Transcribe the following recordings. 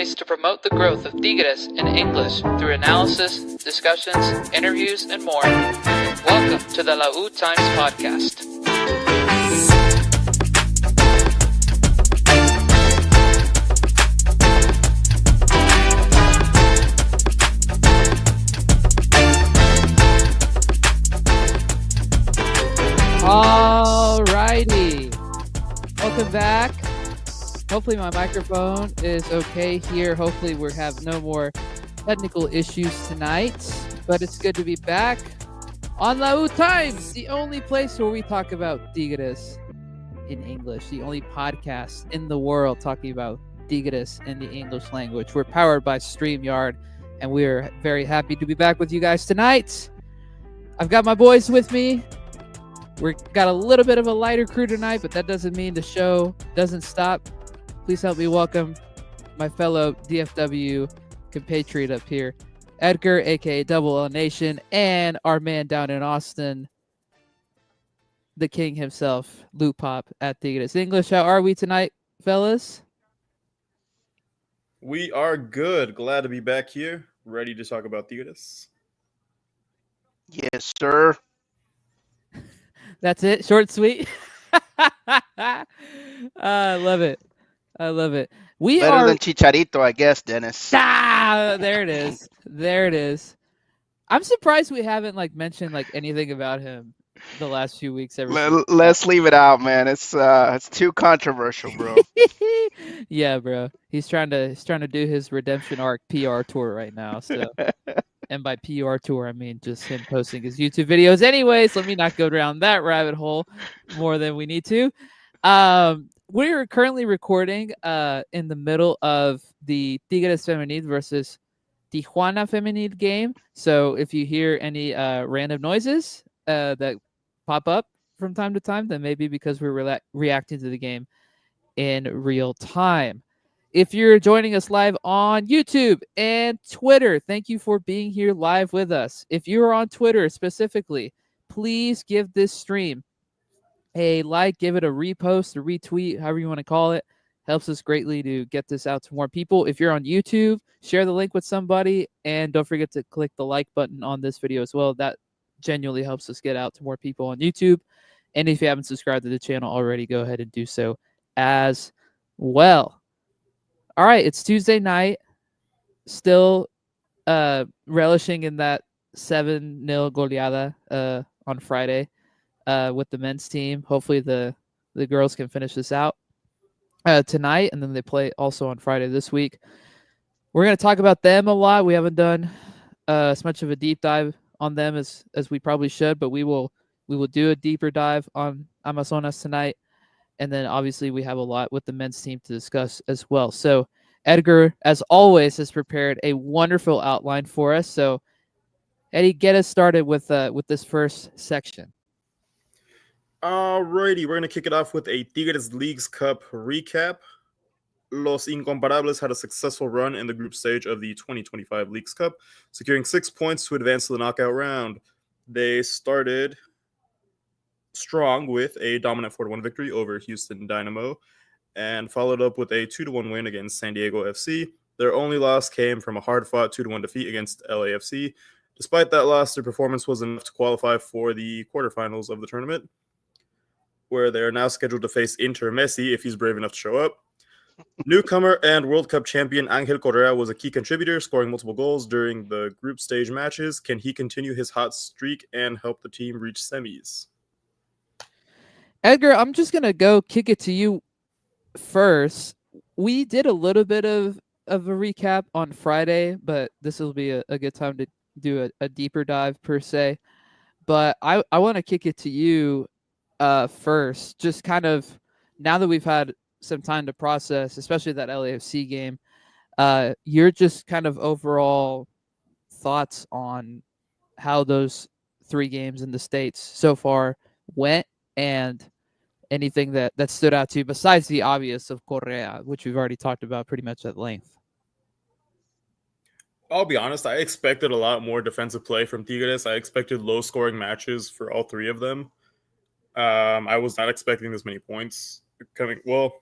place to promote the growth of Tigres in English through analysis, discussions, interviews, and more. Welcome to the Lautimes podcast. Alrighty, welcome back. Hopefully my microphone is okay here. Hopefully we have no more technical issues tonight, but it's good to be back on Lautimes, the only place where we talk about Tigres in English, the only podcast in the world talking about Tigres in the English language. We're powered by StreamYard, and we're very happy to be back with you guys tonight. I've got my boys with me. We've got a little bit of a lighter crew tonight, but that doesn't mean the show doesn't stop. Please help me welcome my fellow DFW compatriot up here, Edgar, a.k.a. Double L Nation, and our man down in Austin, the king himself, Loop Pop at Tigres English. How are we tonight, fellas? We are good. Glad to be back here, ready to talk about Tigres. Yes, sir. That's it. Short, sweet. I love it. I love it. Better than Chicharito, I guess, Dennis. There it is. There it is. I'm surprised we haven't mentioned anything about him the last few weeks. Let's leave it out, man. It's too controversial, bro. Yeah, bro. He's trying to do his redemption arc PR tour right now. So, and by PR tour, I mean just him posting his YouTube videos. Anyways, let me not go down that rabbit hole more than we need to. We're currently recording in the middle of the Tigres Femenil versus Tijuana Femenil game. So if you hear any random noises that pop up from time to time, then maybe because we're reacting to the game in real time. If you're joining us live on YouTube and Twitter, thank you for being here live with us. If you're on Twitter specifically, please give this stream a like, give it a repost, a retweet, however you want to call it. Helps us greatly to get this out to more people. If you're on YouTube, share the link with somebody, and don't forget to click the like button on this video as well. That genuinely helps us get out to more people on YouTube. And if you haven't subscribed to the channel already, go ahead and do so as well. All right, it's Tuesday night. Still relishing in that 7-0 goleada on Friday. With the men's team. Hopefully the girls can finish this out tonight, and then they play also on Friday this week. We're going to talk about them a lot. We haven't done as much of a deep dive on them as we probably should, but we will do a deeper dive on Amazonas tonight, and then obviously we have a lot with the men's team to discuss as well. So Edgar, as always, has prepared a wonderful outline for us. So Eddie, get us started with this first section. Alrighty, we're going to kick it off with a Tigres Leagues Cup recap. Los Incomparables had a successful run in the group stage of the 2025 Leagues Cup, securing 6 points to advance to the knockout round. They started strong with a dominant 4-1 victory over Houston Dynamo and followed up with a 2-1 win against San Diego FC. Their only loss came from a hard-fought 2-1 defeat against LAFC. Despite that loss, their performance was enough to qualify for the quarterfinals of the tournament, where they are now scheduled to face Inter Messi if he's brave enough to show up. Newcomer and World Cup champion Angel Correa was a key contributor, scoring multiple goals during the group stage matches. Can he continue his hot streak and help the team reach semis? Edgar, I'm just going to go kick it to you first. We did a little bit of a recap on Friday, but this will be a good time to do a deeper dive per se. But I want to kick it to you first, just kind of now that we've had some time to process, especially that LAFC game, your just kind of overall thoughts on how those 3 games in the States so far went, and anything that stood out to you besides the obvious of Correa, which we've already talked about pretty much at length. I'll be honest, I expected a lot more defensive play from Tigres. I expected low-scoring matches for all 3 of them. I was not expecting this many points coming. Well,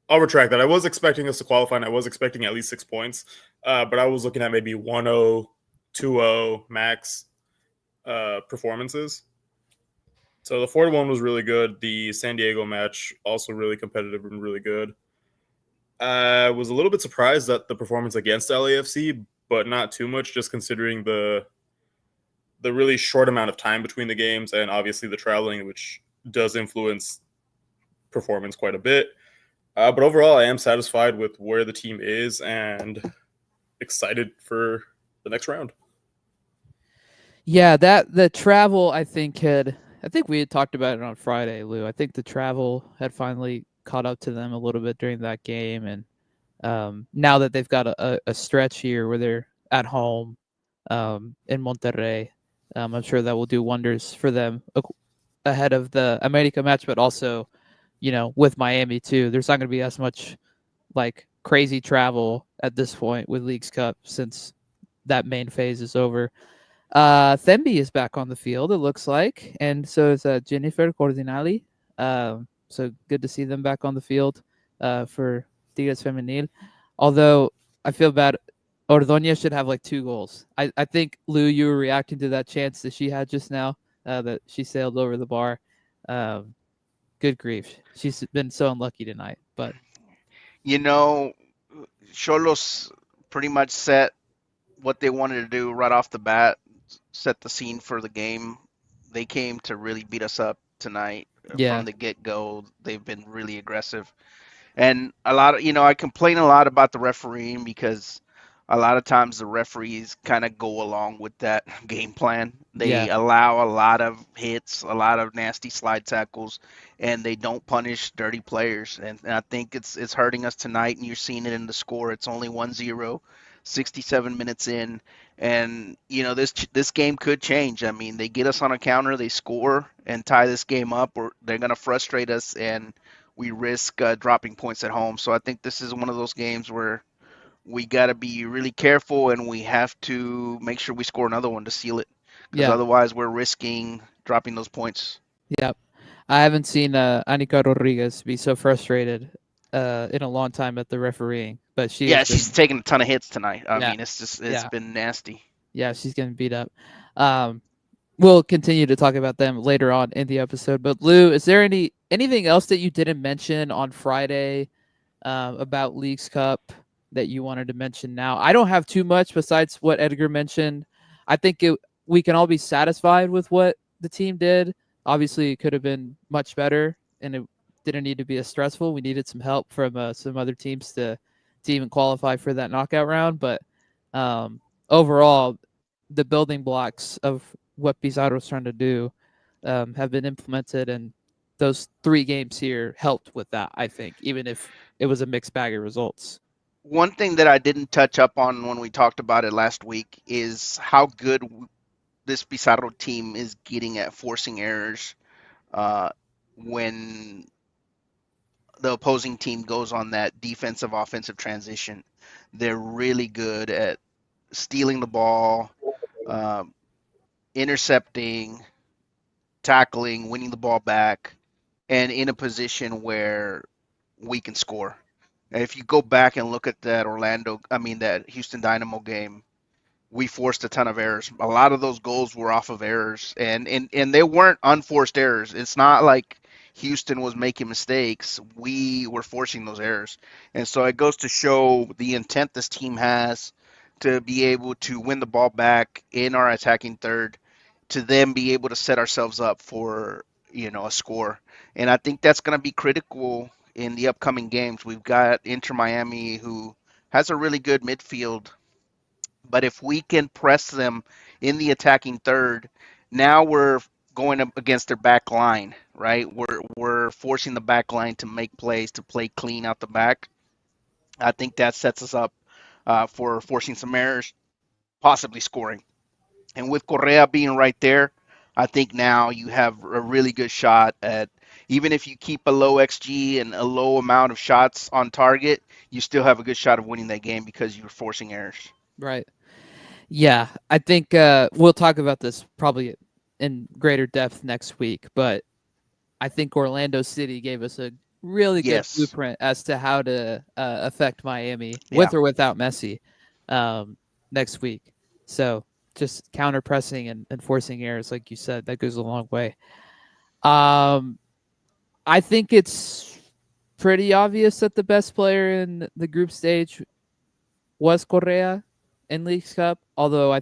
I'll retract that. I was expecting us to qualify, and I was expecting at least 6 points. But I was looking at maybe 1-0, 2-0 max performances. So the 4-1 was really good. The San Diego match also really competitive and really good. I was a little bit surprised at the performance against LAFC, but not too much, just considering the really short amount of time between the games and obviously the traveling, which does influence performance quite a bit. But overall, I am satisfied with where the team is and excited for the next round. Yeah, the travel I think we had talked about it on Friday, Lou. I think the travel had finally caught up to them a little bit during that game, and now that they've got a stretch here where they're at home in Monterrey, I'm sure that will do wonders for them ahead of the America match, but also, with Miami too. There's not going to be as much like crazy travel at this point with Leagues Cup since that main phase is over. Thembi is back on the field, it looks like, and so is Jennifer Cordinali. So good to see them back on the field for Tigres Femenil. Although I feel bad, Ordóñez should have like 2 goals. I think, Lou, you were reacting to that chance that she had just now, that she sailed over the bar. Good grief. She's been so unlucky tonight. But Xolos pretty much set what they wanted to do right off the bat, set the scene for the game. They came to really beat us up tonight from the get-go. They've been really aggressive. And a lot of, I complain a lot about the refereeing because a lot of times the referees kind of go along with that game plan. They allow a lot of hits, a lot of nasty slide tackles, and they don't punish dirty players. And I think it's hurting us tonight, and you're seeing it in the score. It's only 1-0, 67 minutes in. And, this game could change. I mean, they get us on a counter, they score and tie this game up, or they're going to frustrate us, and we risk dropping points at home. So I think this is one of those games where we got to be really careful, and we have to make sure we score another one to seal it, because otherwise we're risking dropping those points. Yep. I haven't seen Anika Rodriguez be so frustrated in a long time at the refereeing, but she's taking a ton of hits tonight. I mean, it's been nasty. Yeah, she's getting beat up. We'll continue to talk about them later on in the episode. But Lou, is there anything else that you didn't mention on Friday about Leagues Cup that you wanted to mention now? I don't have too much besides what Edgar mentioned. I think we can all be satisfied with what the team did. Obviously, it could have been much better, and it didn't need to be as stressful. We needed some help from some other teams to even qualify for that knockout round. But overall, the building blocks of what Pizarro's trying to do have been implemented, and those 3 games here helped with that, I think, even if it was a mixed bag of results. One thing that I didn't touch up on when we talked about it last week is how good this Pizarro team is getting at forcing errors when the opposing team goes on that defensive-offensive transition. They're really good at stealing the ball, intercepting, tackling, winning the ball back, and in a position where we can score. And if you go back and look at that Houston Dynamo game, we forced a ton of errors. A lot of those goals were off of errors, and they weren't unforced errors. It's not like Houston was making mistakes. We were forcing those errors. And so it goes to show the intent this team has to be able to win the ball back in our attacking third, to then be able to set ourselves up for, a score. And I think that's going to be critical in the upcoming games. We've got Inter Miami, who has a really good midfield, but if we can press them in the attacking third, now we're going up against their back line, right? We're forcing the back line to make plays, to play clean out the back. I think that sets us up for forcing some errors, possibly scoring. And with Correa being right there, I think now you have a really good shot at, even if you keep a low XG and a low amount of shots on target, you still have a good shot of winning that game because you're forcing errors. Right. Yeah, I think we'll talk about this probably in greater depth next week, but I think Orlando City gave us a really good Yes. blueprint as to how to affect Miami Yeah. with or without Messi next week. So just counter pressing and forcing errors, like you said, that goes a long way. I think it's pretty obvious that the best player in the group stage was Correa in Leagues Cup. Although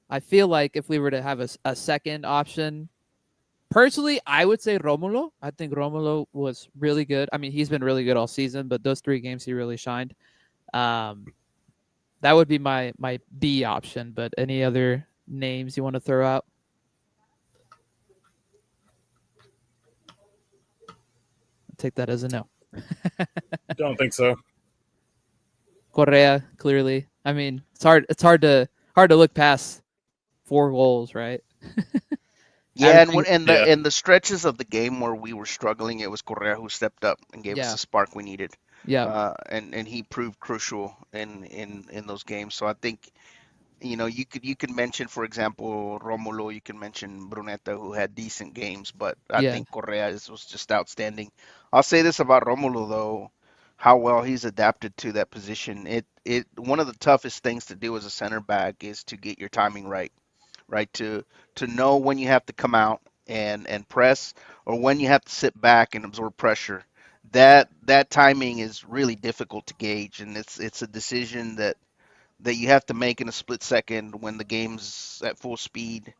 I feel like if we were to have a second option, personally, I would say Romulo. I think Romulo was really good. I mean, he's been really good all season, but those 3 games he really shined. That would be my B option. But any other names you want to throw out? I'll take that as a no. Don't think so. Correa, clearly. I mean, it's hard to look past 4 goals, right? Yeah, and Averaging, Yeah. in the stretches of the game where we were struggling, it was Correa who stepped up and gave us yeah, the spark we needed. yeah, And he proved crucial in those games. So I think, you could mention, for example, Romulo, you can mention Bruneta, who had decent games, but I yeah, think Correa was just outstanding. I'll say this about Romulo though, how well he's adapted to that position. It one of the toughest things to do as a center back is to get your timing right, right? To know when you have to come out and press, or when you have to sit back and absorb pressure. That timing is really difficult to gauge, and it's a decision that you have to make in a split second when the game's at full speed.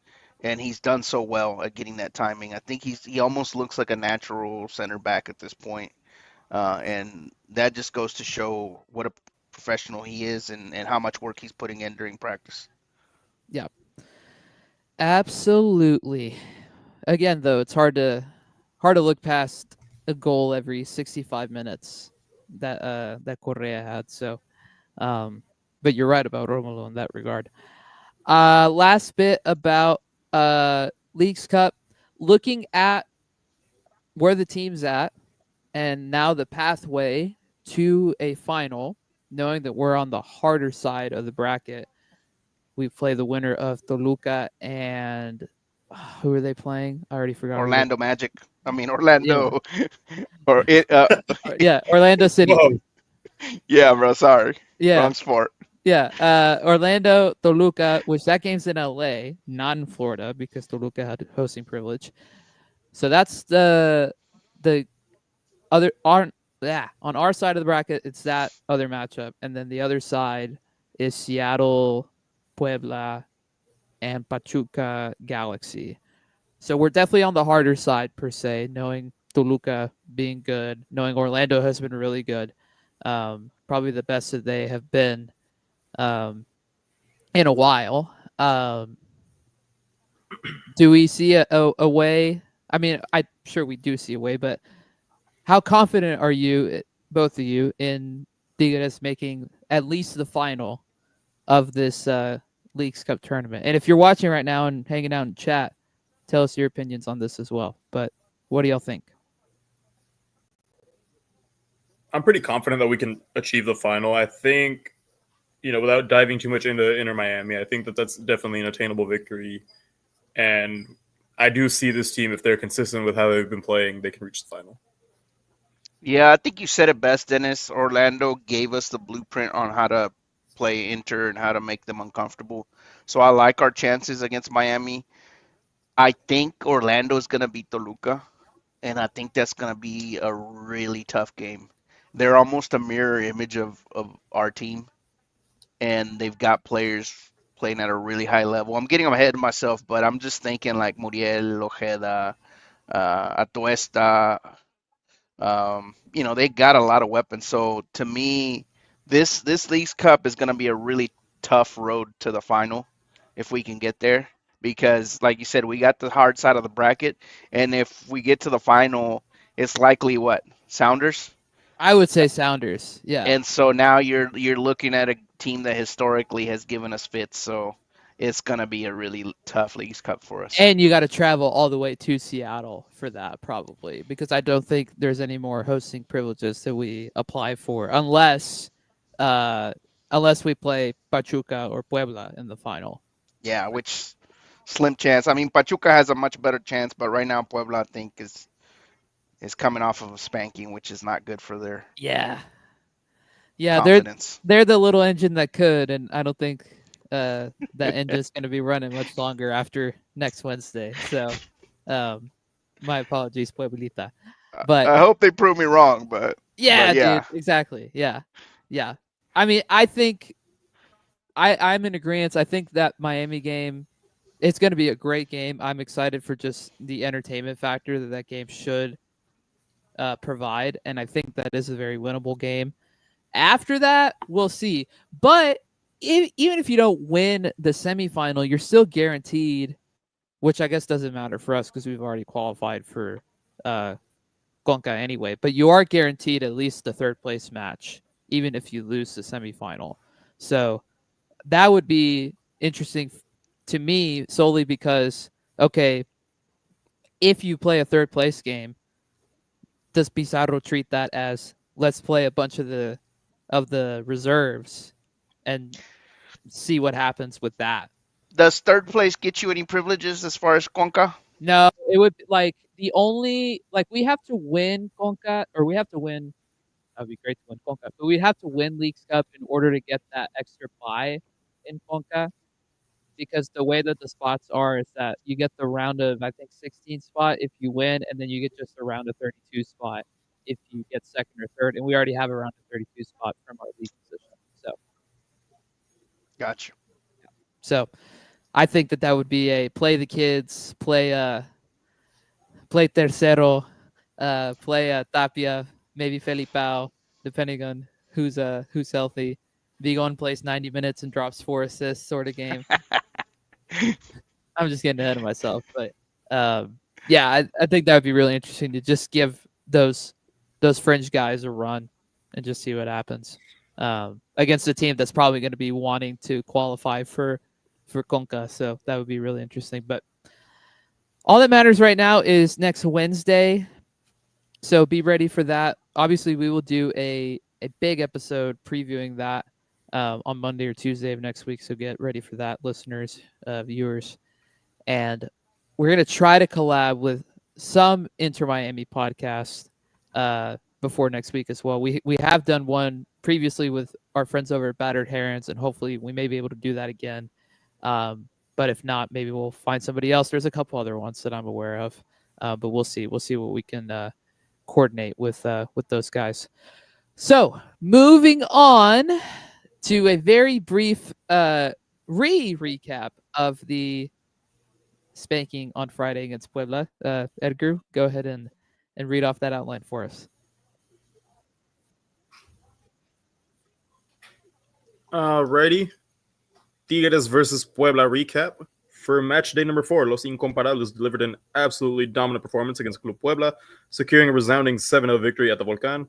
And he's done so well at getting that timing. I think he almost looks like a natural center back at this point. And that just goes to show what a professional he is, and how much work he's putting in during practice. yeah. Absolutely. Again, though, it's hard to look past a goal every 65 minutes that Correa had. So, but you're right about Romulo in that regard. Last bit about Leagues Cup. Looking at where the team's at, and now the pathway to a final, knowing that we're on the harder side of the bracket. We play the winner of Toluca and who are they playing? I already forgot who they. Orlando Magic. I mean Yeah, Orlando, or it. yeah, Orlando City. Whoa. Yeah, bro. Sorry, Yeah, wrong sport. yeah. Orlando Toluca, which that game's in LA, not in Florida because Toluca had hosting privilege. So that's the other on our side of the bracket. It's that other matchup, and then the other side is Seattle, Puebla, and Pachuca Galaxy. So we're definitely on the harder side per se, knowing Toluca being good, knowing Orlando has been really good, probably the best that they have been um, in a while. Do we see a way? I mean, I'm sure we do see a way, but how confident are you, both of you, in Tigres making at least the final of this Leagues Cup tournament? And if you're watching right now and hanging out in chat, tell us your opinions on this as well. But what do y'all think? I'm pretty confident that we can achieve the final. I think, without diving too much into Inter Miami, I think that that's definitely an attainable victory. And I do see this team, if they're consistent with how they've been playing, they can reach the final. Yeah, I think you said it best, Dennis. Orlando gave us the blueprint on how to play Inter and how to make them uncomfortable. So I like our chances against Miami. I think Orlando is going to beat Toluca, and I think that's going to be a really tough game. They're almost a mirror image of our team, and they've got players playing at a really high level. I'm getting ahead of myself, but I'm just thinking like Muriel, Ojeda, Atuesta. They got a lot of weapons. So to me, this Leagues Cup is going to be a really tough road to the final if we can get there. Because, like you said, we got the hard side of the bracket, and if we get to the final, it's likely what, Sounders. I would say Sounders. Yeah. And so now you're looking at a team that historically has given us fits. So it's going to be a really tough Leagues Cup for us. And you got to travel all the way to Seattle for that, probably, because I don't think there's any more hosting privileges that we apply for unless we play Pachuca or Puebla in the final. Yeah, which slim chance. I mean, Pachuca has a much better chance, but right now Puebla, I think, is is coming off of a spanking, which is not good for their Yeah, confidence. they're the little engine that could, and I don't think that engine's going to be running much longer after next Wednesday. So, my apologies, Pueblita. But I hope they prove me wrong, but yeah, dude, yeah. exactly. Yeah. I mean, I think I'm in agreement. I think that Miami game, it's going to be a great game. I'm excited for just the entertainment factor that game should provide, and I think that is a very winnable game. After that, we'll see. But even if you don't win the semifinal, you're still guaranteed, which I guess doesn't matter for us because we've already qualified for Conca anyway. But you are guaranteed at least the third place match, even if you lose the semifinal. So that would be interesting to me solely because, okay, if you play a third place game, does Pizarro treat that as let's play a bunch of the reserves and see what happens with that? Does third place get you any privileges as far as Conca? No, it would like the only like we have to win Conca or we have to win. That'd be great to win Conca, but we'd have to win Leagues Cup in order to get that extra bye in Conca. Because the way that the spots are is that you get the round of I think 16 spot if you win, and then you get just a round of 32 spot if you get second or third, and we already have a round of 32 spot from our league position. Gotcha. So I think that would be a play the kids, play Tercero, play Tapia, maybe Felipao, depending on who's healthy. Vigon plays 90 minutes and drops 4 assists sort of game. I'm just getting ahead of myself, but yeah, I think that would be really interesting to just give those fringe guys a run and just see what happens against a team that's probably going to be wanting to qualify for Conca. So that would be really interesting. But all that matters right now is next Wednesday. So be ready for that. Obviously, we will do a big episode previewing that on Monday or Tuesday of next week. So get ready for that, listeners, viewers. And we're going to try to collab with some Inter Miami podcasts before next week as well. We have done one previously with our friends over at Battered Herons, and hopefully we may be able to do that again. But if not, maybe we'll find somebody else. There's a couple other ones that I'm aware of, but we'll see. We'll see what we can coordinate with those guys. So moving on to a very brief recap of the spanking on Friday against Puebla. Edgar, go ahead and read off that outline for us. Alrighty. Tigres versus Puebla recap. For match day number 4, Los Incomparables delivered an absolutely dominant performance against Club Puebla, securing a resounding 7-0 victory at the Volcan.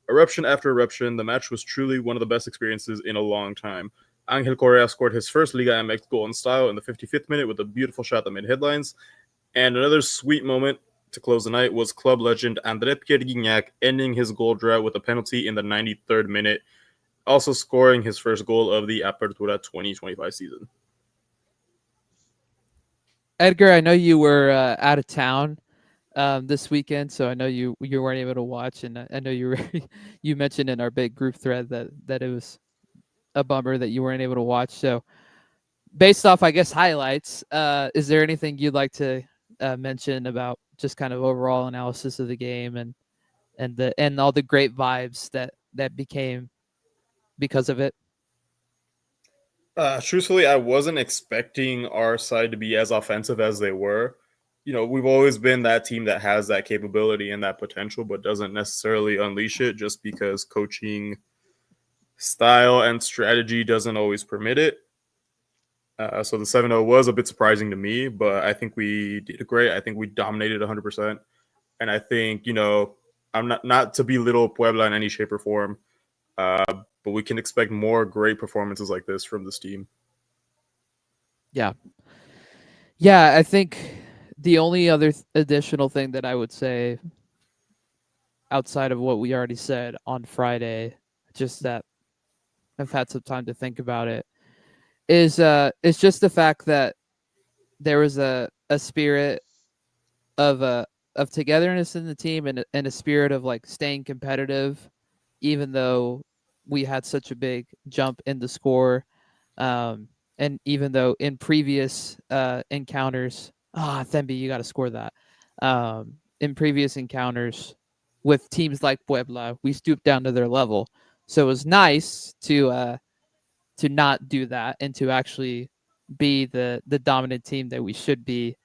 Eruption after eruption, the match was truly one of the best experiences in a long time. Angel Correa scored his first Liga MX goal in style in the 55th minute with a beautiful shot that made headlines. And another sweet moment to close the night was club legend André Pierre Guignac ending his goal drought with a penalty in the 93rd minute, also scoring his first goal of the Apertura 2025 season. Edgar, I know you were out of town this weekend, so I know you weren't able to watch, and I know you mentioned in our big group thread that it was a bummer that you weren't able to watch. So based off, I guess, highlights, is there anything you'd like to mention about just kind of overall analysis of the game and all the great vibes that became because of it? Truthfully, I wasn't expecting our side to be as offensive as they were. You know, we've always been that team that has that capability and that potential, but doesn't necessarily unleash it just because coaching style and strategy doesn't always permit it. So the 7-0 was a bit surprising to me, but I think we did great. I think we dominated 100%. And I think, you know, I'm not to belittle Puebla in any shape or form, but we can expect more great performances like this from this team. Yeah, I think the only other additional thing that I would say outside of what we already said on Friday, just that I've had some time to think about it, is just the fact that there was a spirit of togetherness in the team and a spirit of like staying competitive, even though we had such a big jump in the score, and even though in previous encounters, Thembi, you got to score that. In previous encounters with teams like Puebla, we stooped down to their level, so it was nice to not do that and to actually be the dominant team that we should be,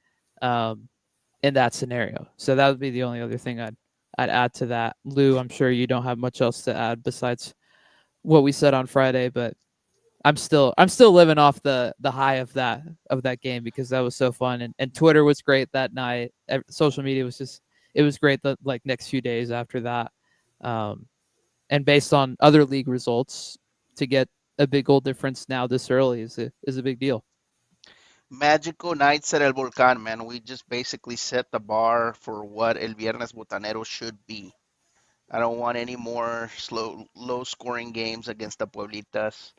um, in that scenario. So that would be the only other thing I'd add to that. Lou, I'm sure you don't have much else to add besides what we said on Friday, but I'm still living off the high of that game because that was so fun, and Twitter was great that night. Social media was just, it was great the like next few days after that. Um, and based on other league results, to get a big goal difference now this early is a big deal. Magical nights at El Volcán, man. We just basically set the bar for what El Viernes Botanero should be. I don't want any more low scoring games against the Pueblitas.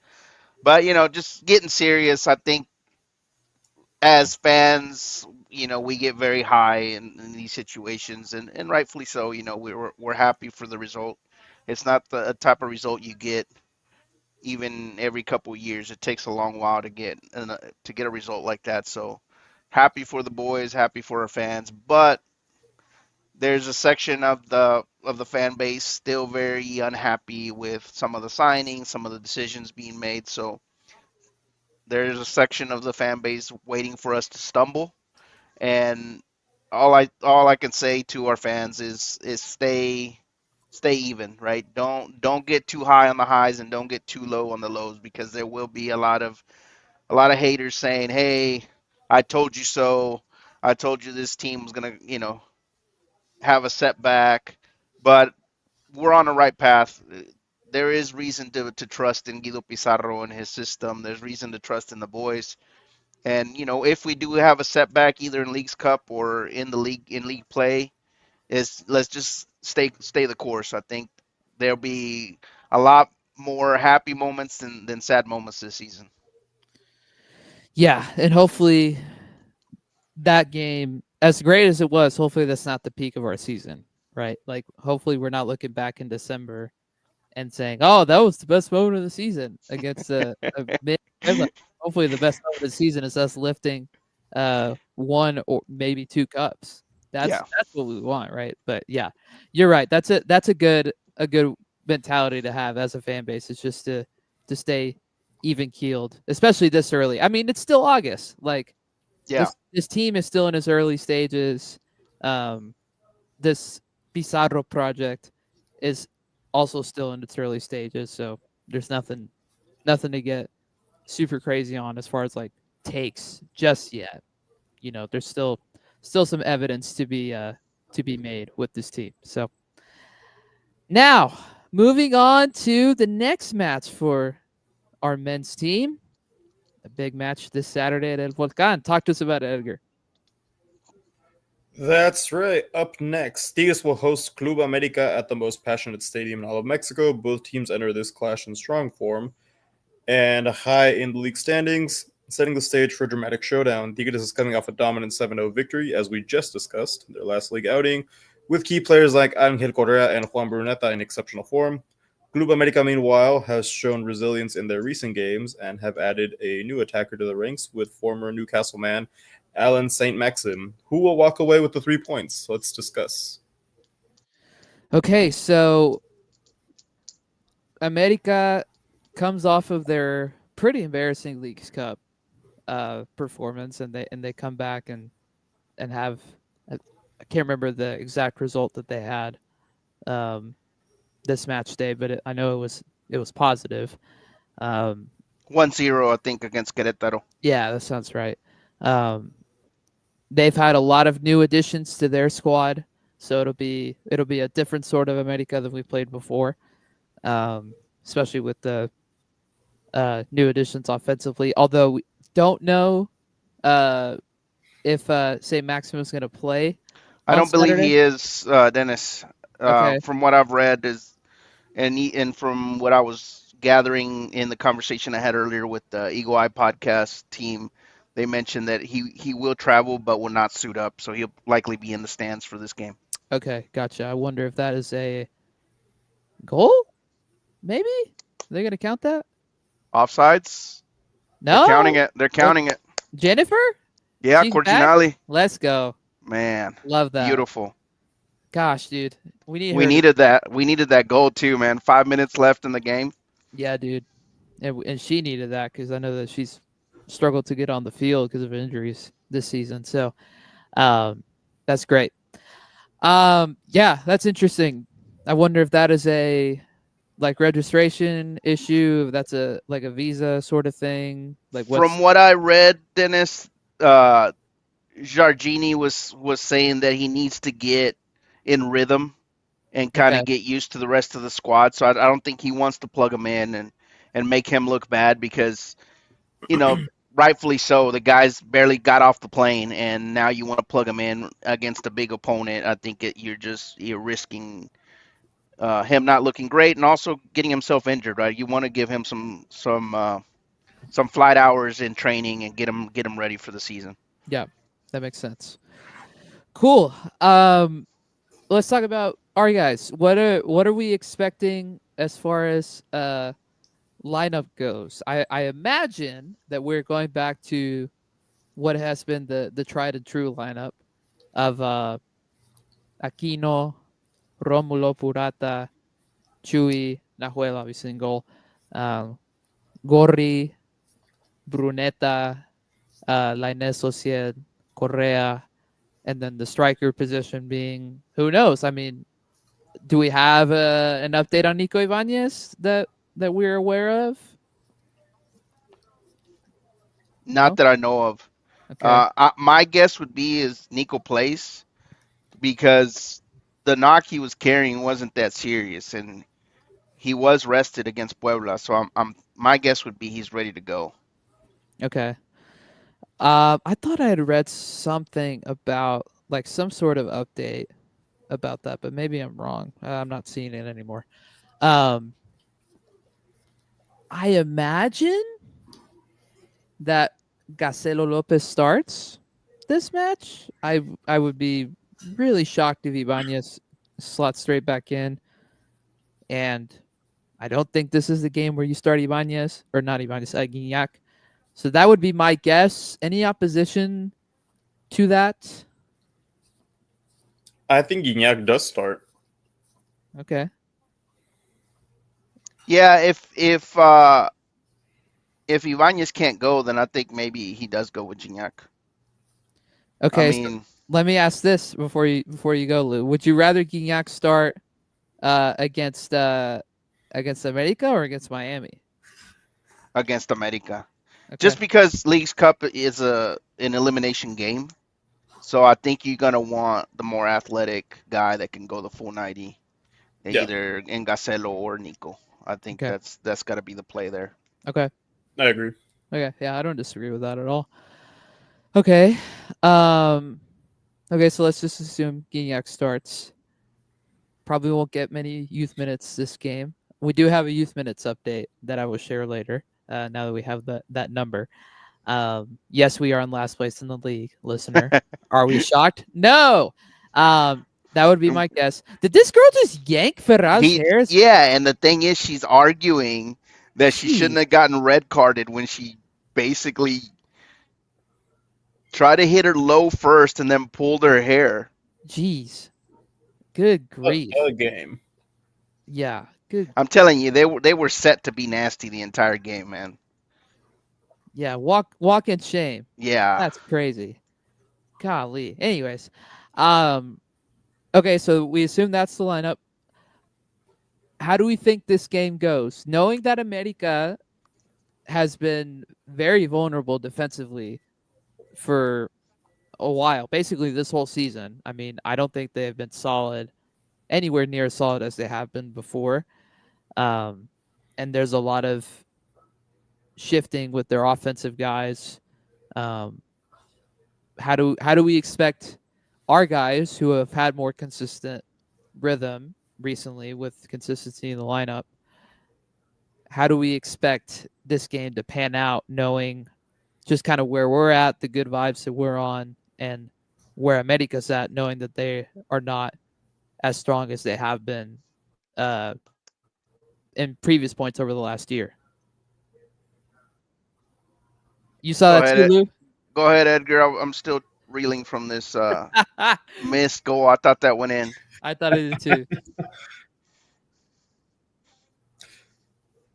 But, just getting serious, I think as fans, we get very high in these situations, and rightfully so. We're happy for the result. It's not the type of result you get even every couple of years. It takes a long while to get a result like that. So happy for the boys, happy for our fans, but there's a section of the fan base still very unhappy with some of the signings, some of the decisions being made. So there's a section of the fan base waiting for us to stumble, and all I can say to our fans is stay even, right? Don't get too high on the highs and don't get too low on the lows, because there will be a lot of haters saying, "Hey, I told you so. I told you this team was gonna, have a setback," but we're on the right path. There is reason to trust in Guido Pizarro and his system. There's reason to trust in the boys. And if we do have a setback, either in Leagues Cup or in league play, is let's just stay the course. I think there'll be a lot more happy moments than sad moments this season. Yeah, and hopefully that game, as great as it was, hopefully that's not the peak of our season, right? Like hopefully we're not looking back in December and saying, "Oh, that was the best moment of the season against a mid." Hopefully, the best moment of the season is us lifting one or maybe two cups. That's Yeah. that's what we want, right? But yeah, you're right. That's a good mentality to have as a fan base. It's just to stay even keeled, especially this early. I mean, it's still August. Like Yeah. this team is still in its early stages. Um, this Pizarro project is also still in its early stages, so there's nothing to get super crazy on as far as like takes just yet. There's still some evidence to be made with this team. So now moving on to the next match for our men's team, a big match this Saturday at El Volcan. Talk to us about it, Edgar. That's right. Up next, Tigres will host Club America at the most passionate stadium in all of Mexico. Both teams enter this clash in strong form and high in the league standings, setting the stage for a dramatic showdown. Tigres is coming off a dominant 7-0 victory, as we just discussed, in their last league outing, with key players like Angel Correa and Juan Bruneta in exceptional form. Club America, meanwhile, has shown resilience in their recent games and have added a new attacker to the ranks with former Newcastle man Alan St. Maxim, who will walk away with the 3 points. Let's discuss. Okay, so America comes off of their pretty embarrassing Leagues Cup performance, and they come back and have, I can't remember the exact result that they had um, this match day, but I know it was positive. Um, 1-0, I think, against Querétaro. yeah, that sounds right. Um, they've had a lot of new additions to their squad, so it'll be a different sort of America than we played before, especially with the new additions offensively. Although we don't know uh, if St. Maximus going to play I on don't believe Saturday. he is, Dennis. Okay. From what I've read and from what I was gathering in the conversation I had earlier with the Eagle Eye podcast team, they mentioned that he will travel but will not suit up, so he'll likely be in the stands for this game. Okay, gotcha. I wonder if that is a goal. Maybe they're gonna count that. Offsides? They're counting No, it. They're counting it. Jennifer. Yeah, She's back. Corginali. Let's go. Man, Love that. beautiful. Gosh, dude, we need We her. needed that. We needed that goal too, man. 5 minutes left in the game. Yeah, dude, and she needed that because I know that she's struggled to get on the field because of injuries this season. So, that's great. Yeah, that's interesting. I wonder if that is a like registration issue. If that's a like a visa sort of thing. Like From what I read, Dennis, Jargini was saying that he needs to get in rhythm and kind Okay. of get used to the rest of the squad. So I don't think he wants to plug him in and make him look bad because, rightfully so. The guys barely got off the plane, and now you want to plug him in against a big opponent. I think you're risking him not looking great and also getting himself injured. Right? You want to give him some flight hours in training and get him ready for the season. Yeah, that makes sense. Cool. Let's talk about our guys. What are we expecting as far as lineup goes? I imagine that we're going back to what has been the tried and true lineup of Aquino, Romulo Purata, Chuy, Nahuel obviously in goal, Gorri, Bruneta, Lainez Socied, Correa, and then the striker position being who knows? I mean, do we have an update on Nico Ibanez that we're aware of? Not No? that I know of. Okay. My guess would be is Nico plays because the knock he was carrying wasn't that serious, and he was rested against Puebla. So my guess would be he's ready to go. Okay. I thought I had read something about like some sort of update about that, but maybe I'm wrong. I'm not seeing it anymore. Um, I imagine that Gacelo Lopez starts this match. I would be really shocked if Ibanez slots straight back in. And I don't think this is the game where you start Ibanez or not Ibanez, Guignac. So that would be my guess. Any opposition to that? I think Gignac does start. Okay. Yeah, if Ibanez can't go, then I think maybe he does go with Gignac. Okay. I So mean, let me ask this before you go, Lou. Would you rather Guignac start against America or against Miami? against America, Okay. just because League's Cup is an elimination game, so I think you're gonna want the more athletic guy that can go the full 90, Yeah. either Engacelo or Nico. I think Okay. that's got to be the play there. Okay. I agree. Okay. Yeah, I don't disagree with that at all. Okay. Okay, so let's just assume Guignac starts. Probably won't get many youth minutes this game. We do have a youth minutes update that I will share later. Now that we have that number. Yes, we are in last place in the league, listener. Are we shocked? No. That would be my guess. Did this girl just yank Ferral's hairs? Yeah, and the thing is, she's arguing that she shouldn't Jeez. have gotten red carded when she basically tried to hit her low first and then pulled her hair. Jeez. Good grief. A game. Yeah. Good. I'm telling you, they were set to be nasty the entire game, man. Yeah. Walk in shame. Yeah. That's crazy. Golly. Anyways, okay, so we assume that's the lineup. How do we think this game goes? Knowing that America has been very vulnerable defensively for a while, basically this whole season. I mean, I don't think they've been solid, anywhere near as solid as they have been before. And there's a lot of shifting with their offensive guys. How do we expect our guys who have had more consistent rhythm recently with consistency in the lineup? How do we expect this game to pan out, knowing just kind of where we're at, the good vibes that we're on, and where America's at, knowing that they are not as strong as they have been in previous points over the last year. You saw that too, Lou? Go ahead, Edgar. I'm still reeling from this missed goal. I thought that went in. I thought it did too.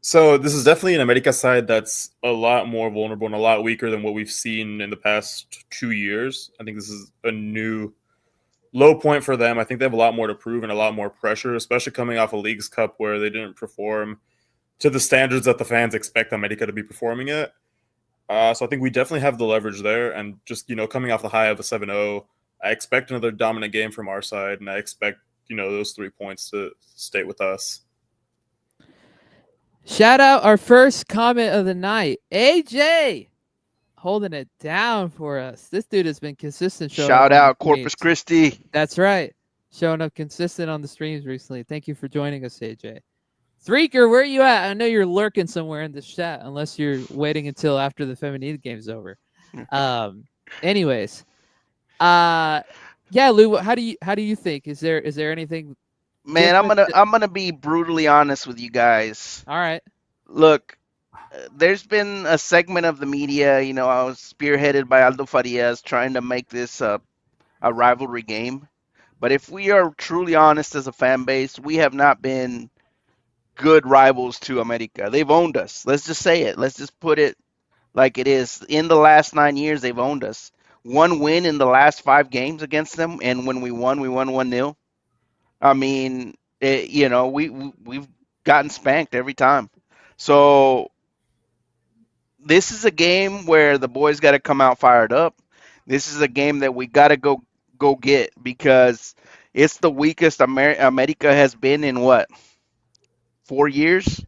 So this is definitely an America side that's a lot more vulnerable and a lot weaker than what we've seen in the past 2 years. I think this is a new low point for them. I think they have a lot more to prove and a lot more pressure, especially coming off a Leagues Cup where they didn't perform to the standards that the fans expect America to be performing at. So I think we definitely have the leverage there. And just, coming off the high of a 7-0, I expect another dominant game from our side, and I expect, those 3 points to stay with us. Shout out our first comment of the night, AJ, holding it down for us. This dude has been consistent. Shout out Corpus Christi. That's right, showing up consistent on the streams recently. Thank you for joining us, AJ. Threaker, where are you at? I know you're lurking somewhere in the chat, unless you're waiting until after the Feminine game's over. Anyways, yeah, Lou, how do you think? Is there anything? Man, I'm gonna be brutally honest with you guys. All right. Look, there's been a segment of the media, I was spearheaded by Aldo Farias trying to make this a rivalry game. But if we are truly honest as a fan base, we have not been good rivals to America. They've owned us. Let's just say it. Let's just put it like it is. In the last 9 years, they've owned us. 1 win in the last 5 games against them, and when we won 1-0. I mean, we've gotten spanked every time. So this is a game where the boys got to come out fired up. This is a game that we got to go get, because it's the weakest America has been in 4 years,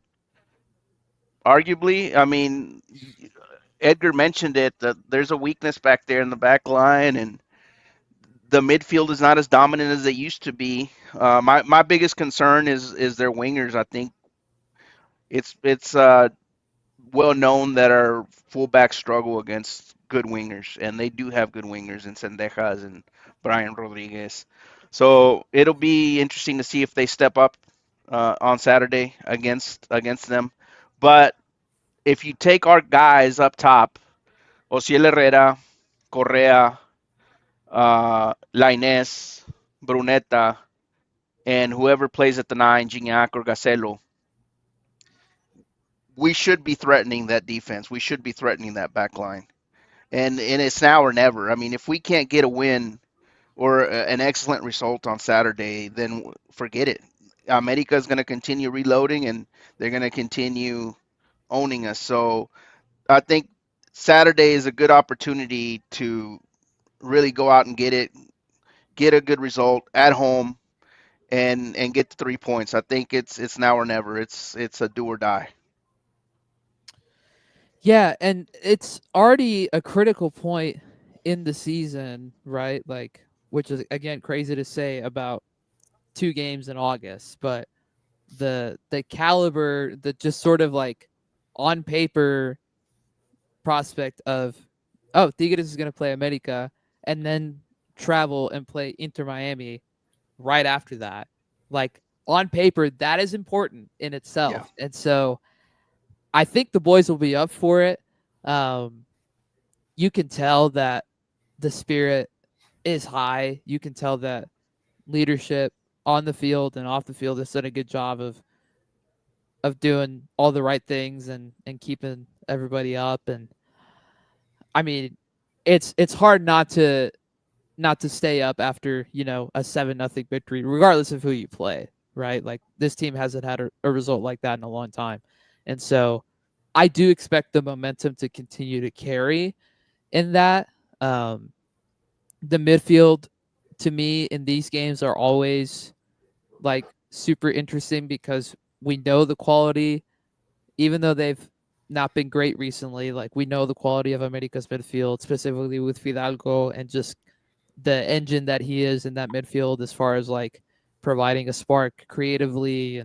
arguably. I mean, Edgar mentioned it, that there's a weakness back there in the back line, and the midfield is not as dominant as they used to be. My biggest concern is their wingers. I think it's well known that our fullbacks struggle against good wingers, and they do have good wingers in Sendejas and Brian Rodriguez. So it'll be interesting to see if they step up on Saturday against them. But if you take our guys up top, Osiel Herrera, Correa, Lainez, Bruneta, and whoever plays at the 9, Gignac or Gacelo, we should be threatening that defense. We should be threatening that back line. And it's now or never. I mean, if we can't get a win or an excellent result on Saturday, then forget it. America is going to continue reloading, and they're going to continue owning us. So I think Saturday is a good opportunity to really go out and get a good result at home, and get the 3 points. I think it's now or never. It's a do or die. Yeah, and it's already a critical point in the season, right? Like, which is, again, crazy to say about 2 games in August, but the caliber, the just sort of like on paper prospect of, oh, Tigres is going to play America and then travel and play Inter Miami right after that. Like, on paper, that is important in itself. Yeah. And so I think the boys will be up for it. You can tell that the spirit is high. You can tell that leadership on the field and off the field has done a good job of doing all the right things and keeping everybody up. And I mean, it's hard not to stay up after, a 7-0 victory, regardless of who you play, right? Like, this team hasn't had a result like that in a long time. And so I do expect the momentum to continue to carry in that. The midfield, to me, in these games are always like super interesting, because we know the quality, even though they've not been great recently. Like, we know the quality of America's midfield, specifically with Fidalgo, and just the engine that he is in that midfield, as far as like providing a spark creatively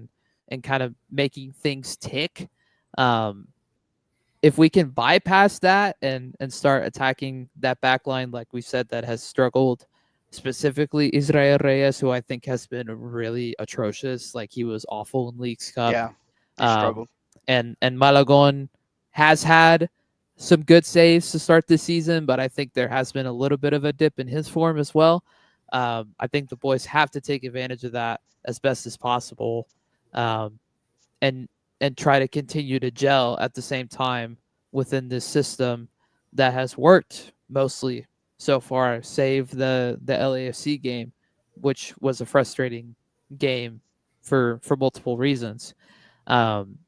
and kind of making things tick. if we can bypass that and start attacking that back line, like we said, that has struggled, specifically Israel Reyes, who I think has been really atrocious. Like he was awful in Leagues Cup. Yeah, he Um, struggled. and Malagon has had some good saves to start this season, but I think there has been a little bit of a dip in his form as well. I think the boys have to take advantage of that as best as possible, um, and try to continue to gel at the same time within this system that has worked mostly so far, save the LAFC game, which was a frustrating game for multiple reasons. Um,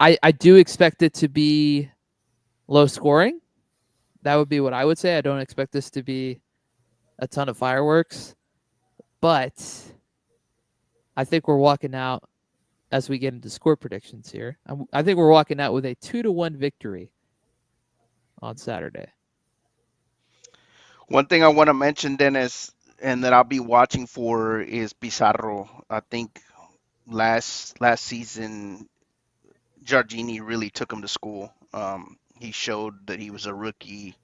I do expect it to be low scoring. That would be what I would say. I don't expect this to be a ton of fireworks, but I think we're walking out as we get into score predictions here. I think we're walking out with a 2-1 victory on Saturday. One thing I want to mention, Dennis, and that I'll be watching for is Pizarro. I think last season, Giorgini really took him to school. He showed that he was a rookie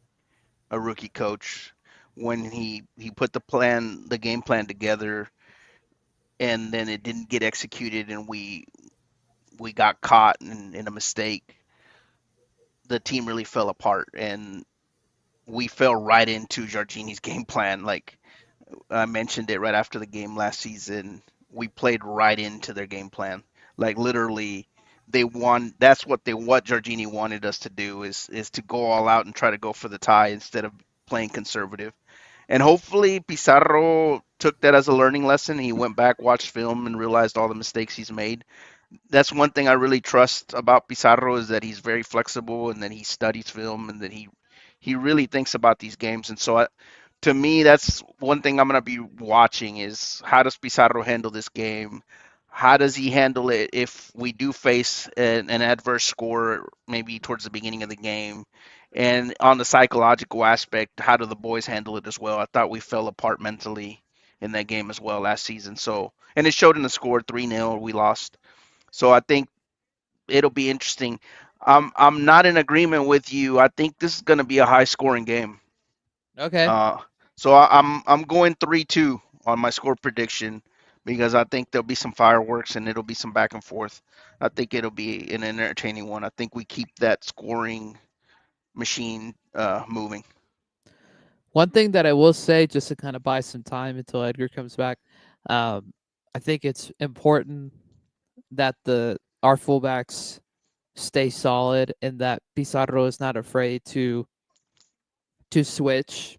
coach when he put the game plan together, and then it didn't get executed, and we got caught in a mistake. The team really fell apart, and we fell right into Giorgini's game plan. Like I mentioned it right after the game last season. We played right into their game plan. Like literally, they won. That's what Giorgini wanted us to do is to go all out and try to go for the tie instead of playing conservative. And hopefully Pizarro took that as a learning lesson. He went back, watched film, and realized all the mistakes he's made. That's one thing I really trust about Pizarro is that he's very flexible and that he studies film and that he really thinks about these games. And so to me, that's one thing I'm going to be watching is how does Pizarro handle this game? How does he handle it if we do face an adverse score maybe towards the beginning of the game? And on the psychological aspect, how do the boys handle it as well? I thought we fell apart mentally in that game as well last season. So, and it showed in the score 3-0, we lost. So I think it'll be interesting. I'm not in agreement with you. I think this is going to be a high scoring game. Okay. So I'm going 3-2 on my score prediction because I think there'll be some fireworks and it'll be some back and forth. I think it'll be an entertaining one. I think we keep that scoring machine moving. One thing that I will say, just to kind of buy some time until Edgar comes back, I think it's important that our fullbacks stay solid and that Pizarro is not afraid to switch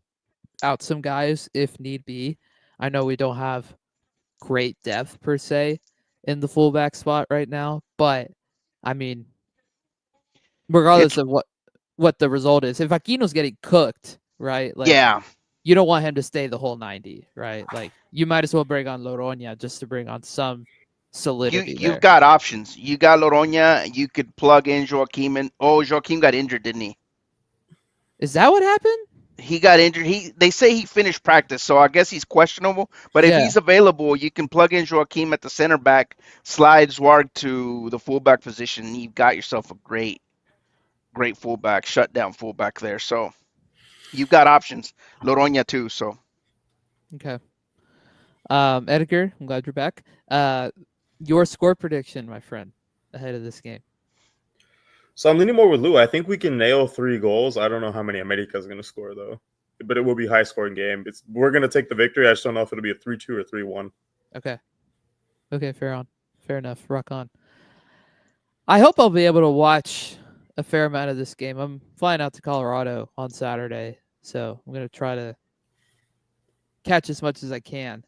out some guys if need be. I know we don't have great depth per se in the fullback spot right now, but I mean, regardless It's of what the result is, if Aquino's getting cooked, right? Like yeah. you don't want him to stay the whole 90, right? Like you might as well bring on Loroña just to bring on some solidity You've there. got options. You got Loroña. You could plug in Joaquim, and Joaquim got injured, didn't he? Is that what happened? He got injured. They say he finished practice, so I guess he's questionable. But if Yeah. he's available, you can plug in Joaquim at the center back, slide Zwarg to the fullback position. You've got yourself a great fullback, shutdown fullback there. So you've got options. Loroña too. So Okay. Edgar, I'm glad you're back. Your score prediction, my friend, ahead of this game. So I'm leaning more with Lou. I think we can nail 3 goals. I don't know how many America is going to score, though. But it will be a high-scoring game. We're going to take the victory. I just don't know if it'll be a 3-2 or 3-1. Okay. Okay, fair enough. Rock on. I hope I'll be able to watch a fair amount of this game. I'm flying out to Colorado on Saturday, so I'm going to try to catch as much as I can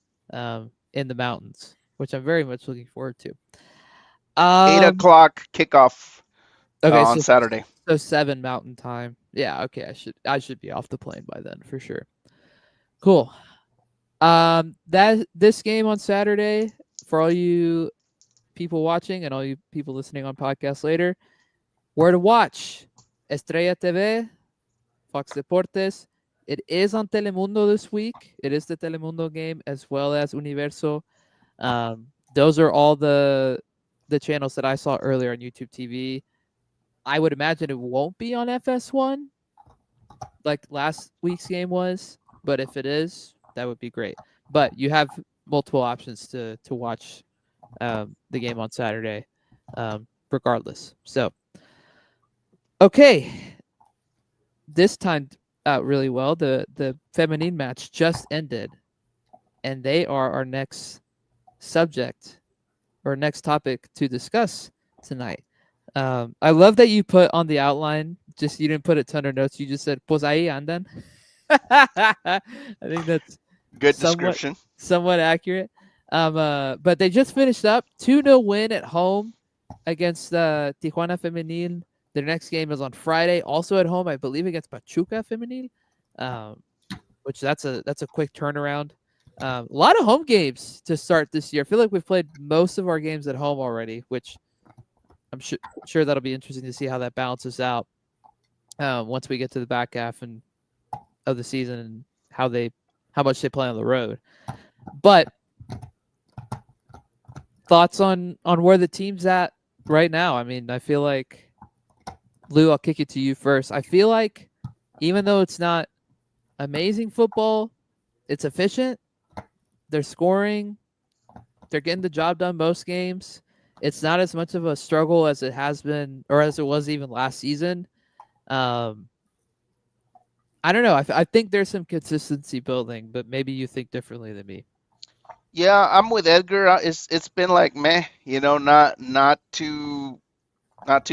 in the mountains, which I'm very much looking forward to. 8 o'clock kickoff on so Saturday. So 7 Mountain Time. Yeah, okay. I should be off the plane by then for sure. Cool. This game on Saturday, for all you people watching and all you people listening on podcast later, where to watch? Estrella TV, Fox Deportes. It is on Telemundo this week. It is the Telemundo game as well as Universo. Those are all the channels that I saw earlier on YouTube TV. I would imagine it won't be on FS1 like last week's game was, but if it is, that would be great. But you have multiple options to watch the game on Saturday, regardless. So, okay, this timed out really well. The feminine match just ended, and they are our next subject or next topic to discuss tonight. I love that you put on the outline. Just you didn't put a ton of notes. You just said "Pues ahí andan." I think that's Good somewhat description. accurate. But they just finished up 2-0 win at home against Tijuana Femenil. Their next game is on Friday, also at home, I believe, against Pachuca Femenil. Which that's a quick turnaround. A lot of home games to start this year. I feel like we've played most of our games at home already, which I'm sure that'll be interesting to see how that balances out once we get to the back half of the season and how much they play on the road. But thoughts on where the team's at right now? I mean, I feel like, Lou, I'll kick it to you first. I feel like even though it's not amazing football, it's efficient. They're scoring. They're getting the job done most games. It's not as much of a struggle as it has been or as it was even last season. I don't know. I think there's some consistency building, but maybe you think differently than me. Yeah, I'm with Edgar. It's been like meh, not too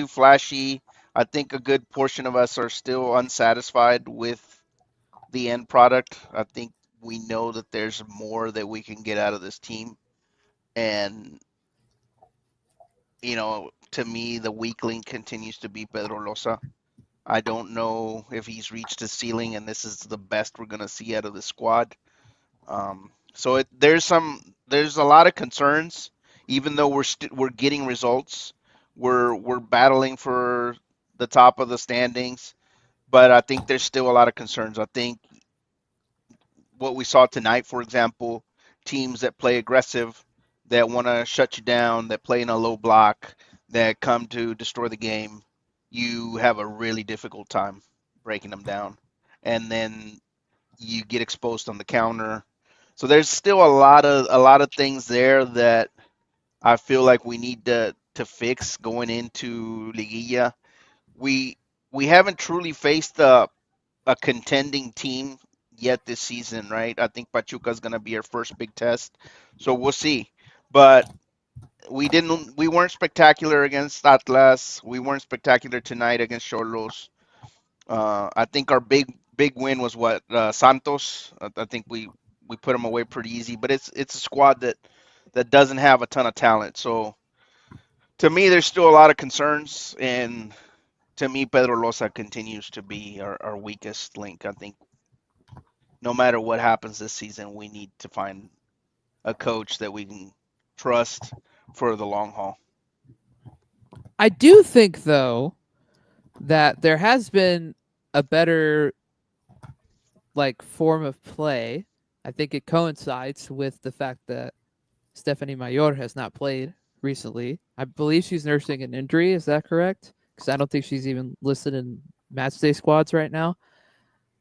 flashy. I think a good portion of us are still unsatisfied with the end product. I think we know that there's more that we can get out of this team. And, to me, the weak link continues to be Pedro Loza. I don't know if he's reached his ceiling and this is the best we're going to see out of the squad. So there's a lot of concerns, even though we're getting results. We're battling for the top of the standings, but I think there's still a lot of concerns. I think what we saw tonight, for example, teams that play aggressive, that want to shut you down, that play in a low block, that come to destroy the game, you have a really difficult time breaking them down. And then you get exposed on the counter. So there's still a lot of things there that I feel like we need to fix going into Liguilla. We we haven't truly faced a contending team yet this season, right? I think Pachuca is going to be our first big test, so we'll see. But we weren't spectacular against Atlas. We weren't spectacular tonight against Cholos. I think our big win was what Santos. I think we put them away pretty easy, but it's a squad that doesn't have a ton of talent. So to me, there's still a lot of concerns, and to me, Pedro Loza continues to be our weakest link. I think no matter what happens this season, we need to find a coach that we can trust for the long haul. I do think, though, that there has been a better form of play. I think it coincides with the fact that Stephanie Mayor has not played recently. I believe she's nursing an injury. Is that correct? Because I don't think she's even listed in matchday squads right now.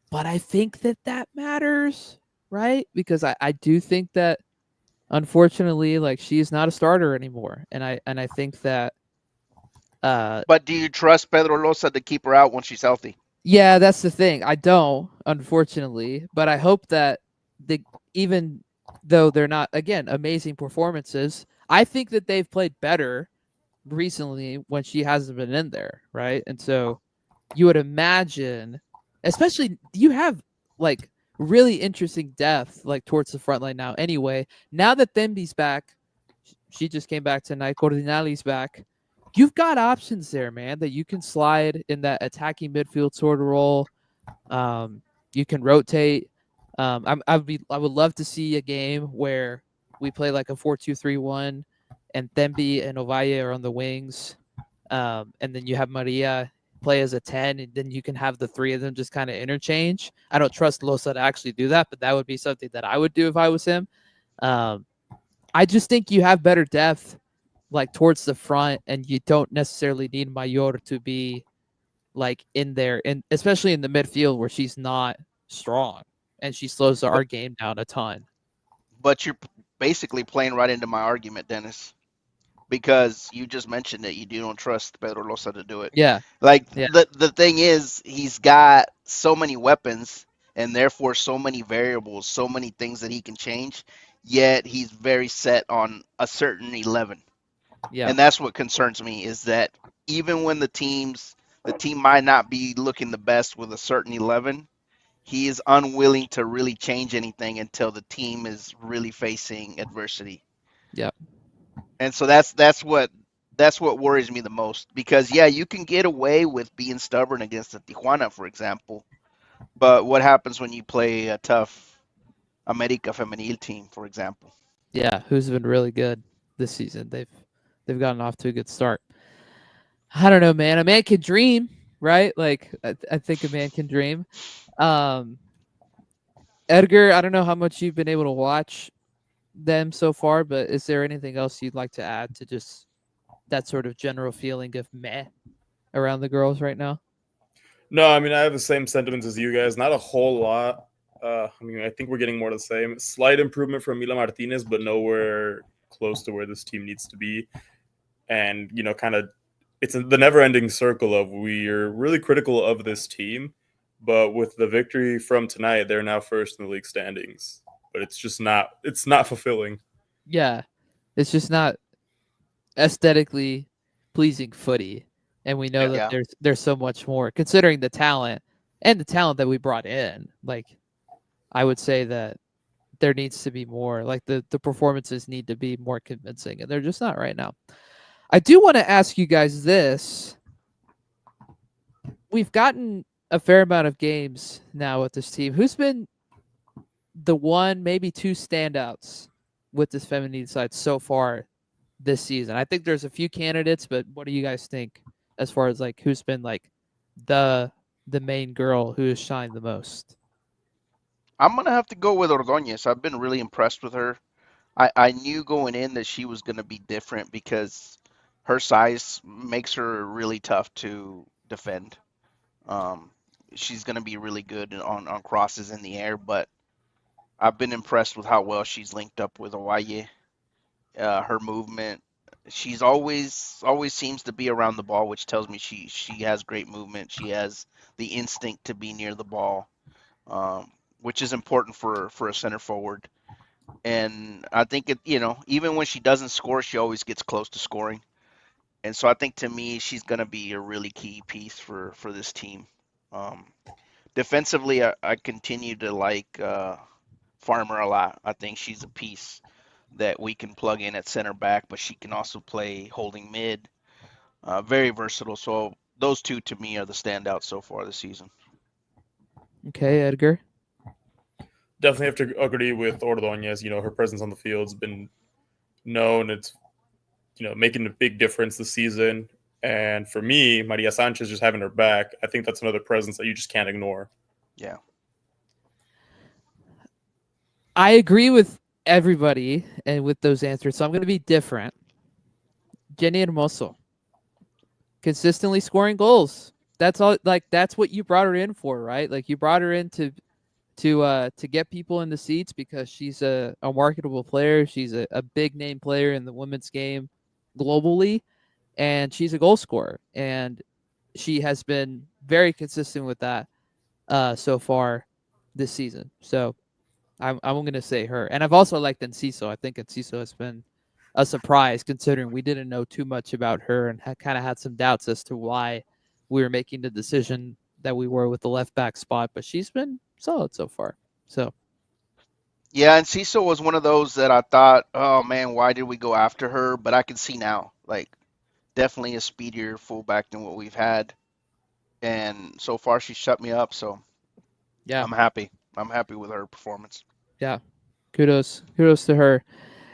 But I think that matters, right? Because I do think that, unfortunately, she's not a starter anymore, and I think that. But do you trust Pedro Loza to keep her out when she's healthy? Yeah, that's the thing. I don't, unfortunately, but I hope that even though they're not, again, amazing performances, I think that they've played better recently when she hasn't been in there, right? And so you would imagine, especially you have really interesting depth towards the front line now. Anyway, now that Thembi's back, she just came back tonight. Cordinali's back. You've got options there, man, that you can slide in that attacking midfield sort of role. You can rotate. I would love to see a game where we play like a 4-2-3-1, and Thembi and Ovalle are on the wings, and then you have Maria play as a 10, and then you can have the three of them just kind of interchange. I don't trust Loza to actually do that, but that would be something that I would do if I was him. I just think you have better depth like towards the front, and you don't necessarily need Mayor to be like in there, and especially in the midfield where she's not strong and she slows our game down a ton. But you're basically playing right into my argument, Dennis, because you just mentioned that you don't trust Pedro Losa to do it. Yeah. Like Yeah. the thing is, he's got so many weapons and therefore so many variables, so many things that he can change. Yet he's very set on a certain 11, Yeah. and that's what concerns me. Is that even when the team might not be looking the best with a certain 11, he is unwilling to really change anything until the team is really facing adversity. Yeah. And so that's what worries me the most, because yeah, you can get away with being stubborn against the Tijuana, for example, but what happens when you play a tough America Femenil team, for example? Yeah, who's been really good this season. They've gotten off to a good start. I don't know, man. A man can dream, right? Like I think a man can dream. Um, Edgar, I don't know how much you've been able to watch them so far, but is there anything else you'd like to add to just that sort of general feeling of meh around the girls right now? No, I mean, I have the same sentiments as you guys. Not a whole lot. I mean, I think we're getting more of the same. Slight improvement from Mila Martinez, but nowhere close to where this team needs to be. And, kind of, it's the never-ending circle of we're really critical of this team, but with the victory from tonight, they're now first in the league standings. But it's not fulfilling. Yeah, it's just not aesthetically pleasing footy, and we know that Yeah. there's so much more considering the talent and the talent that we brought in. Like, I would say that there needs to be more. Like the performances need to be more convincing, and they're just not right now. I do want to ask you guys this. We've gotten a fair amount of games now with this team. Who's been the one, maybe two standouts with this feminine side so far this season? I think there's a few candidates, but what do you guys think as far as like who's been like the main girl who has shined the most? I'm gonna have to go with Ordonez. I've been really impressed with her. I knew going in that she was gonna be different because her size makes her really tough to defend. Um, she's gonna be really good on crosses in the air, but I've been impressed with how well she's linked up with Owaye. Her movement, she's always seems to be around the ball, which tells me she has great movement. She has the instinct to be near the ball, which is important for a center forward. And I think even when she doesn't score, she always gets close to scoring. And so I think to me, she's gonna be a really key piece for this team. Um, Defensively, I continue to like Farmer a lot. I think she's a piece that we can plug in at center back, but she can also play holding mid. Very versatile. So those two to me are the standouts so far this season. Okay, Edgar. Definitely have to agree with Ordonez. Her presence on the field's been known. It's making a big difference this season. And for me, Maria Sanchez just having her back, I think that's another presence that you just can't ignore. Yeah. I agree with everybody and with those answers, so I'm going to be different. Jenny Hermoso, consistently scoring goals. That's all. Like that's what you brought her in for, right? Like you brought her in to get people in the seats because she's a marketable player. She's a big name player in the women's game globally, and she's a goal scorer. And she has been very consistent with that so far this season. So I'm going to say her. And I've also liked Enciso. I think Enciso has been a surprise considering we didn't know too much about her and kind of had some doubts as to why we were making the decision that we were with the left back spot. But she's been solid so far. So Yeah, and Cecil was one of those that I thought, oh man, why did we go after her? But I can see now, like, definitely a speedier fullback than what we've had. And so far, she shut me up. So yeah, I'm happy. I'm happy with her performance. yeah, kudos to her.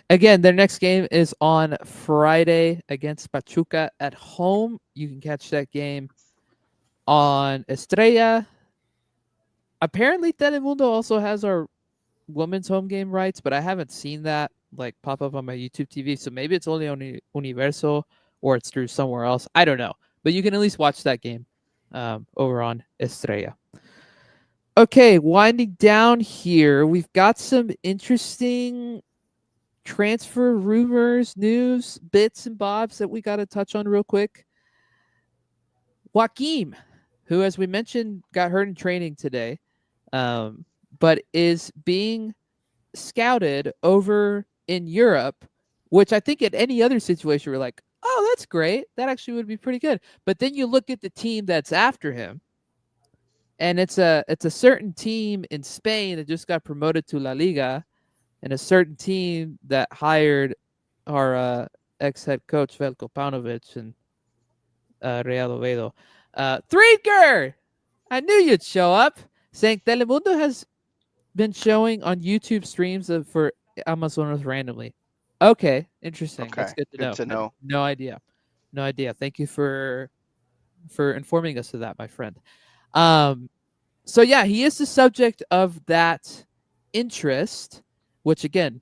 Again, their next game is on Friday against Pachuca at home. You can catch that game on Estrella. Apparently, Telemundo also has our women's home game rights, but I haven't seen that like pop up on my YouTube TV. So maybe it's only on Universo or it's through somewhere else. I don't know, but you can at least watch that game over on Estrella. Okay, winding down here, we've got some interesting transfer rumors, news, bits and bobs that we got to touch on real quick. Joaquim, who, as we mentioned, got hurt in training today, but is being scouted over in Europe, which I think in any other situation we're like, oh, that's great. That actually would be pretty good. But then you look at the team that's after him, and it's a certain team in Spain that just got promoted to La Liga, and a certain team that hired our ex-head coach Veljko Paunovic and Real Oviedo. Threedger! I knew you'd show up. Saying Telemundo has been showing on YouTube streams for Amazonas randomly. Okay, interesting. Okay, That's good to good know. to know. No idea. No idea. Thank you for informing us of that, my friend. So yeah, he is the subject of that interest, which again,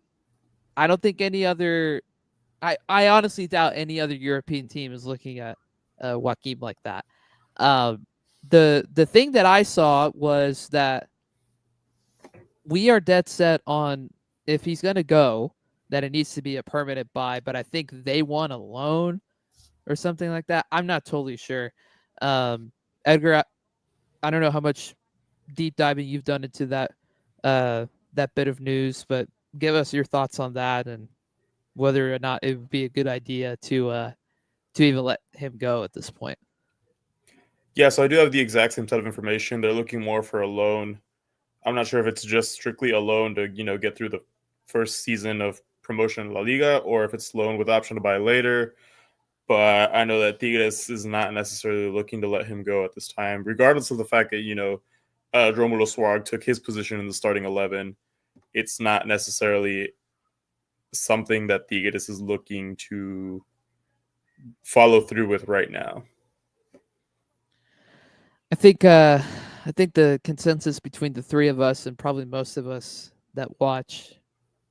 I don't think any other I honestly doubt any other European team is looking at Joaquim like that. The thing that I saw was that we are dead set on if he's going to go, that it needs to be a permanent buy, but I think they want a loan or something like that. I'm not totally sure. Edgar, I don't know how much deep diving you've done into that bit of news, but give us your thoughts on that and whether or not it would be a good idea to even let him go at this point. Yeah, so I do have the exact same set of information. They're looking more for a loan. I'm not sure if it's just strictly a loan to, get through the first season of promotion in La Liga, or if it's loan with option to buy later. But I know that Tigres is not necessarily looking to let him go at this time, regardless of the fact that, Romulo Suarez took his position in the starting 11. It's not necessarily something that Tigres is looking to follow through with right now. I think the consensus between the three of us and probably most of us that watch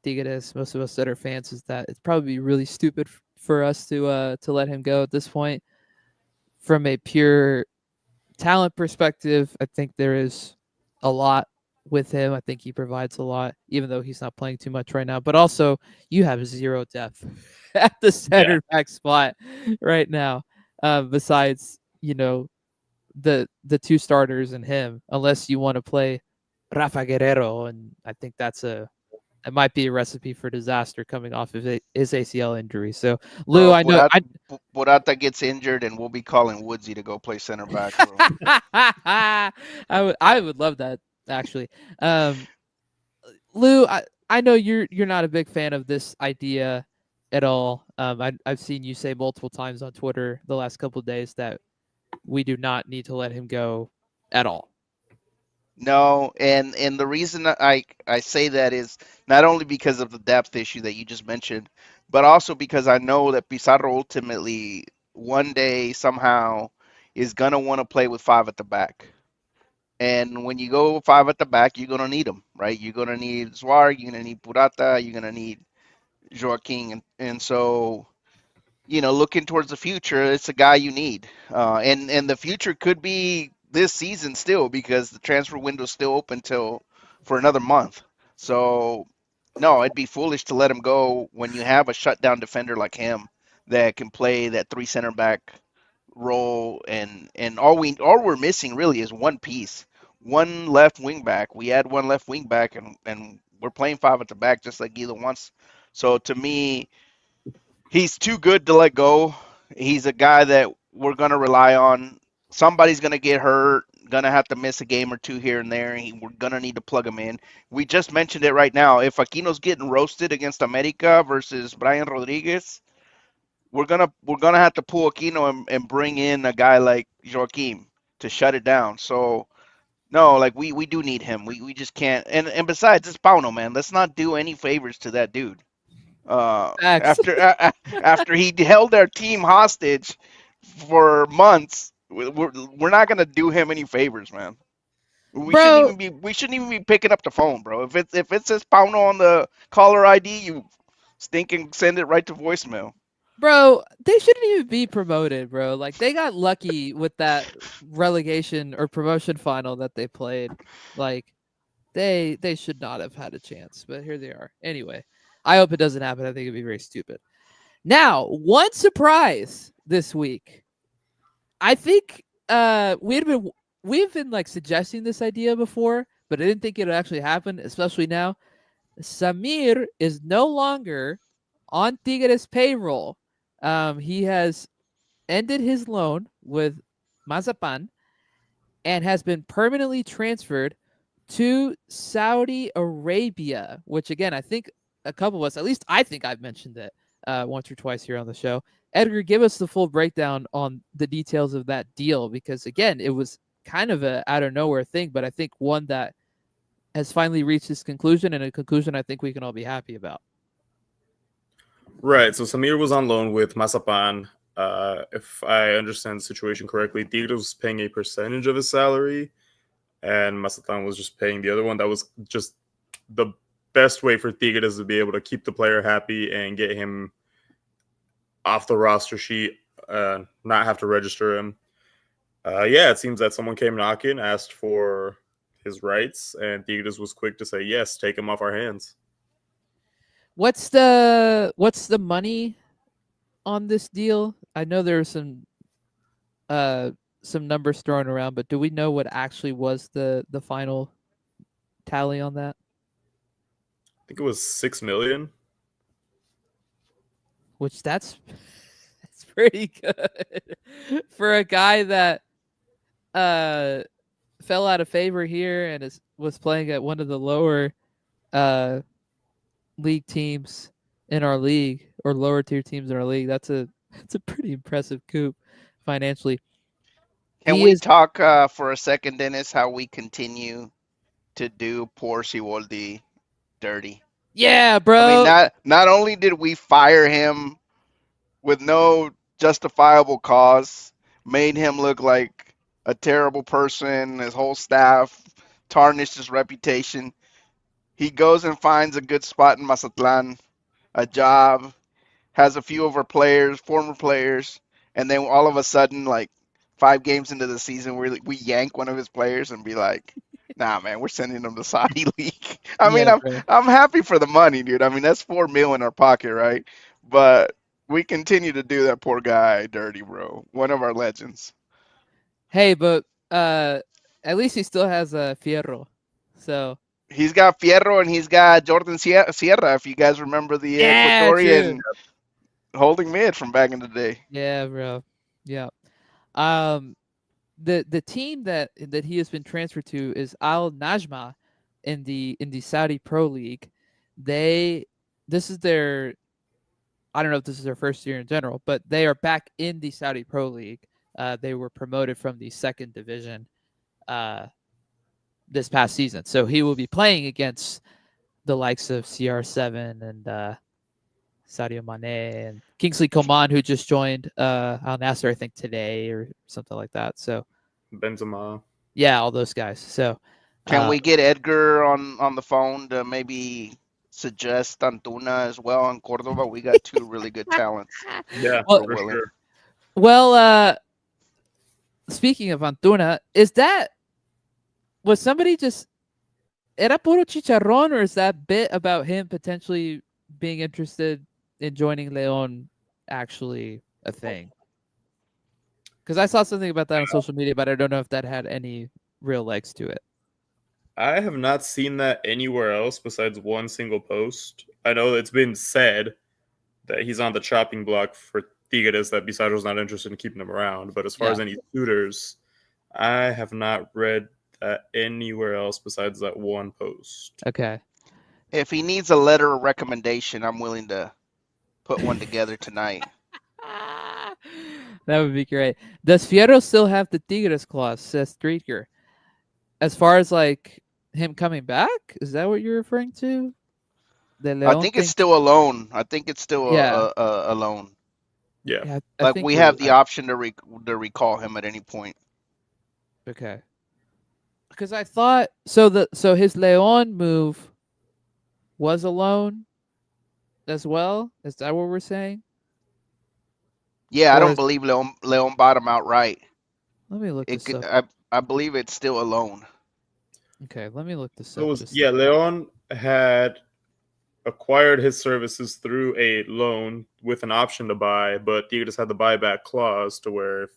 Tigres, most of us that are fans, is that it's probably really stupid for us to let him go at this point. From a pure talent perspective, I think there is a lot with him. I think he provides a lot, even though he's not playing too much right now. But also, you have zero depth at the center back spot right now. Besides, the two starters and him, unless you want to play Rafa Guerrero, and I think it might be a recipe for disaster coming off of his ACL injury. So, Lou, Bro, I know Purata gets injured, and we'll be calling Woodsy to go play center back, bro. I would love that actually. Lou, I know you're not a big fan of this idea at all. I've seen you say multiple times on Twitter the last couple of days that we do not need to let him go at all. No, and the reason I say that is not only because of the depth issue that you just mentioned, but also because I know that Pizarro ultimately one day somehow is gonna want to play with five at the back. And when you go five at the back, you're gonna need them, right? You're gonna need Suarez, you're gonna need Purata, you're gonna need Joaquin, and so looking towards the future, it's a guy you need, and the future could be this season still because the transfer window is still open till for another month. So no, it'd be foolish to let him go when you have a shutdown defender like him that can play that three center back role, and all we're missing really is one piece, one left wing back. We add one left wing back, and we're playing five at the back just like Guido wants. So to me, he's too good to let go. He's a guy that we're going to rely on. Somebody's going to get hurt, going to have to miss a game or two here and there. We're going to need to plug him in. We just mentioned it right now. If Aquino's getting roasted against America versus Brian Rodriguez, we're gonna have to pull Aquino and bring in a guy like Joaquim to shut it down. So no, like we do need him. We just can't. And besides, it's Pauno, man. Let's not do any favors to that dude. After he held our team hostage for months, we're not gonna do him any favors, man. We shouldn't even be picking up the phone, bro. If it says Pauno on the caller ID, you Stinking send it right to voicemail. Bro, they shouldn't even be promoted, bro. Like they got lucky with that relegation or promotion final that they played. Like they should not have had a chance, but here they are. Anyway, I hope it doesn't happen. I think it'd be very stupid. Now, one surprise this week. I think we've been like suggesting this idea before, but I didn't think it would actually happen, especially now. Samir is no longer on Tigres payroll. He has ended his loan with Mazapan and has been permanently transferred to Saudi Arabia, which again, I think a couple of us, at least I think I've mentioned it once or twice here on the show. Edgar, give us the full breakdown on the details of that deal, because again, it was kind of a out of nowhere thing, but I think one that has finally reached its conclusion, and a conclusion I think we can all be happy about. Right. So Samir was on loan with Mazapan. If I understand the situation correctly, Tigres was paying a percentage of his salary, and Mazapan was just paying the other one. That was just the best way for Tigres to be able to keep the player happy and get him off the roster sheet, not have to register him. Yeah, it seems that someone came knocking, asked for his rights, and Tigres was quick to say yes, take him off our hands. What's the money on this deal? I know there are some numbers thrown around, but do we know what actually was the final tally on that? I think it was $6 million. Which that's pretty good for a guy that fell out of favor here and was playing at one of the lower league teams in our league, or lower tier teams in our league. That's a pretty impressive coup financially. Can we talk for a second, Dennis, how we continue to do poor Siboldi dirty? Yeah, bro. I mean, not only did we fire him with no justifiable cause, made him look like a terrible person, his whole staff tarnished his reputation. He goes and finds a good spot in Mazatlan, a job, has a few of our players, former players, and then all of a sudden, like 5 games into the season, we yank one of his players and be like, "Nah, man, we're sending him to Saudi League." I mean, I'm happy for the money, dude. I mean, that's $4 million in our pocket, right? But we continue to do that poor guy dirty, bro. One of our legends. Hey, but at least he still has a Fierro, so he's got Fierro and he's got Jordan Sierra. If you guys remember the Ecuadorian holding mid from back in the day. Yeah, bro. Yeah. The team that he has been transferred to is Al Najma in the Saudi Pro League. This is their, I don't know if this is their first year in general, but they are back in the Saudi Pro League. They were promoted from the second division this past season, so he will be playing against the likes of CR7 and Sadio Mane and Kingsley Coman, who just joined Al Nassr, I think today or something like that. So Benzema. Yeah, all those guys. So can we get Edgar on the phone to maybe suggest Antuna as well in Cordoba? We got 2 really good talents. Yeah, for sure. Well, speaking of Antuna, was somebody just era puro chicharrón, or is that bit about him potentially being interested in joining Leon actually a thing? Because I saw something about that on social media, but I don't know if that had any real legs to it. I have not seen that anywhere else besides one single post. I know it's been said that he's on the chopping block for Tigres, that Bizarro's not interested in keeping him around. But as far as any suitors, I have not read that anywhere else besides that one post. Okay. If he needs a letter of recommendation, I'm willing to put one together tonight. That would be great. Does Fierro still have the Tigres clause, says Streetker? As far as like him coming back, is that what you're referring to? I think it's still a loan. I think it's still a loan. Yeah. Like we have the option to recall him at any point. Okay. Because I thought so his Leon move was a loan. as well? Is that what we're saying? Yeah, I Or don't believe Leon bought him outright. let me look this up. I believe it's still a loan. Okay, let me look this So it up. was, Just yeah, Leon had acquired his services through a loan with an option to buy, but Tigres had the buyback clause to where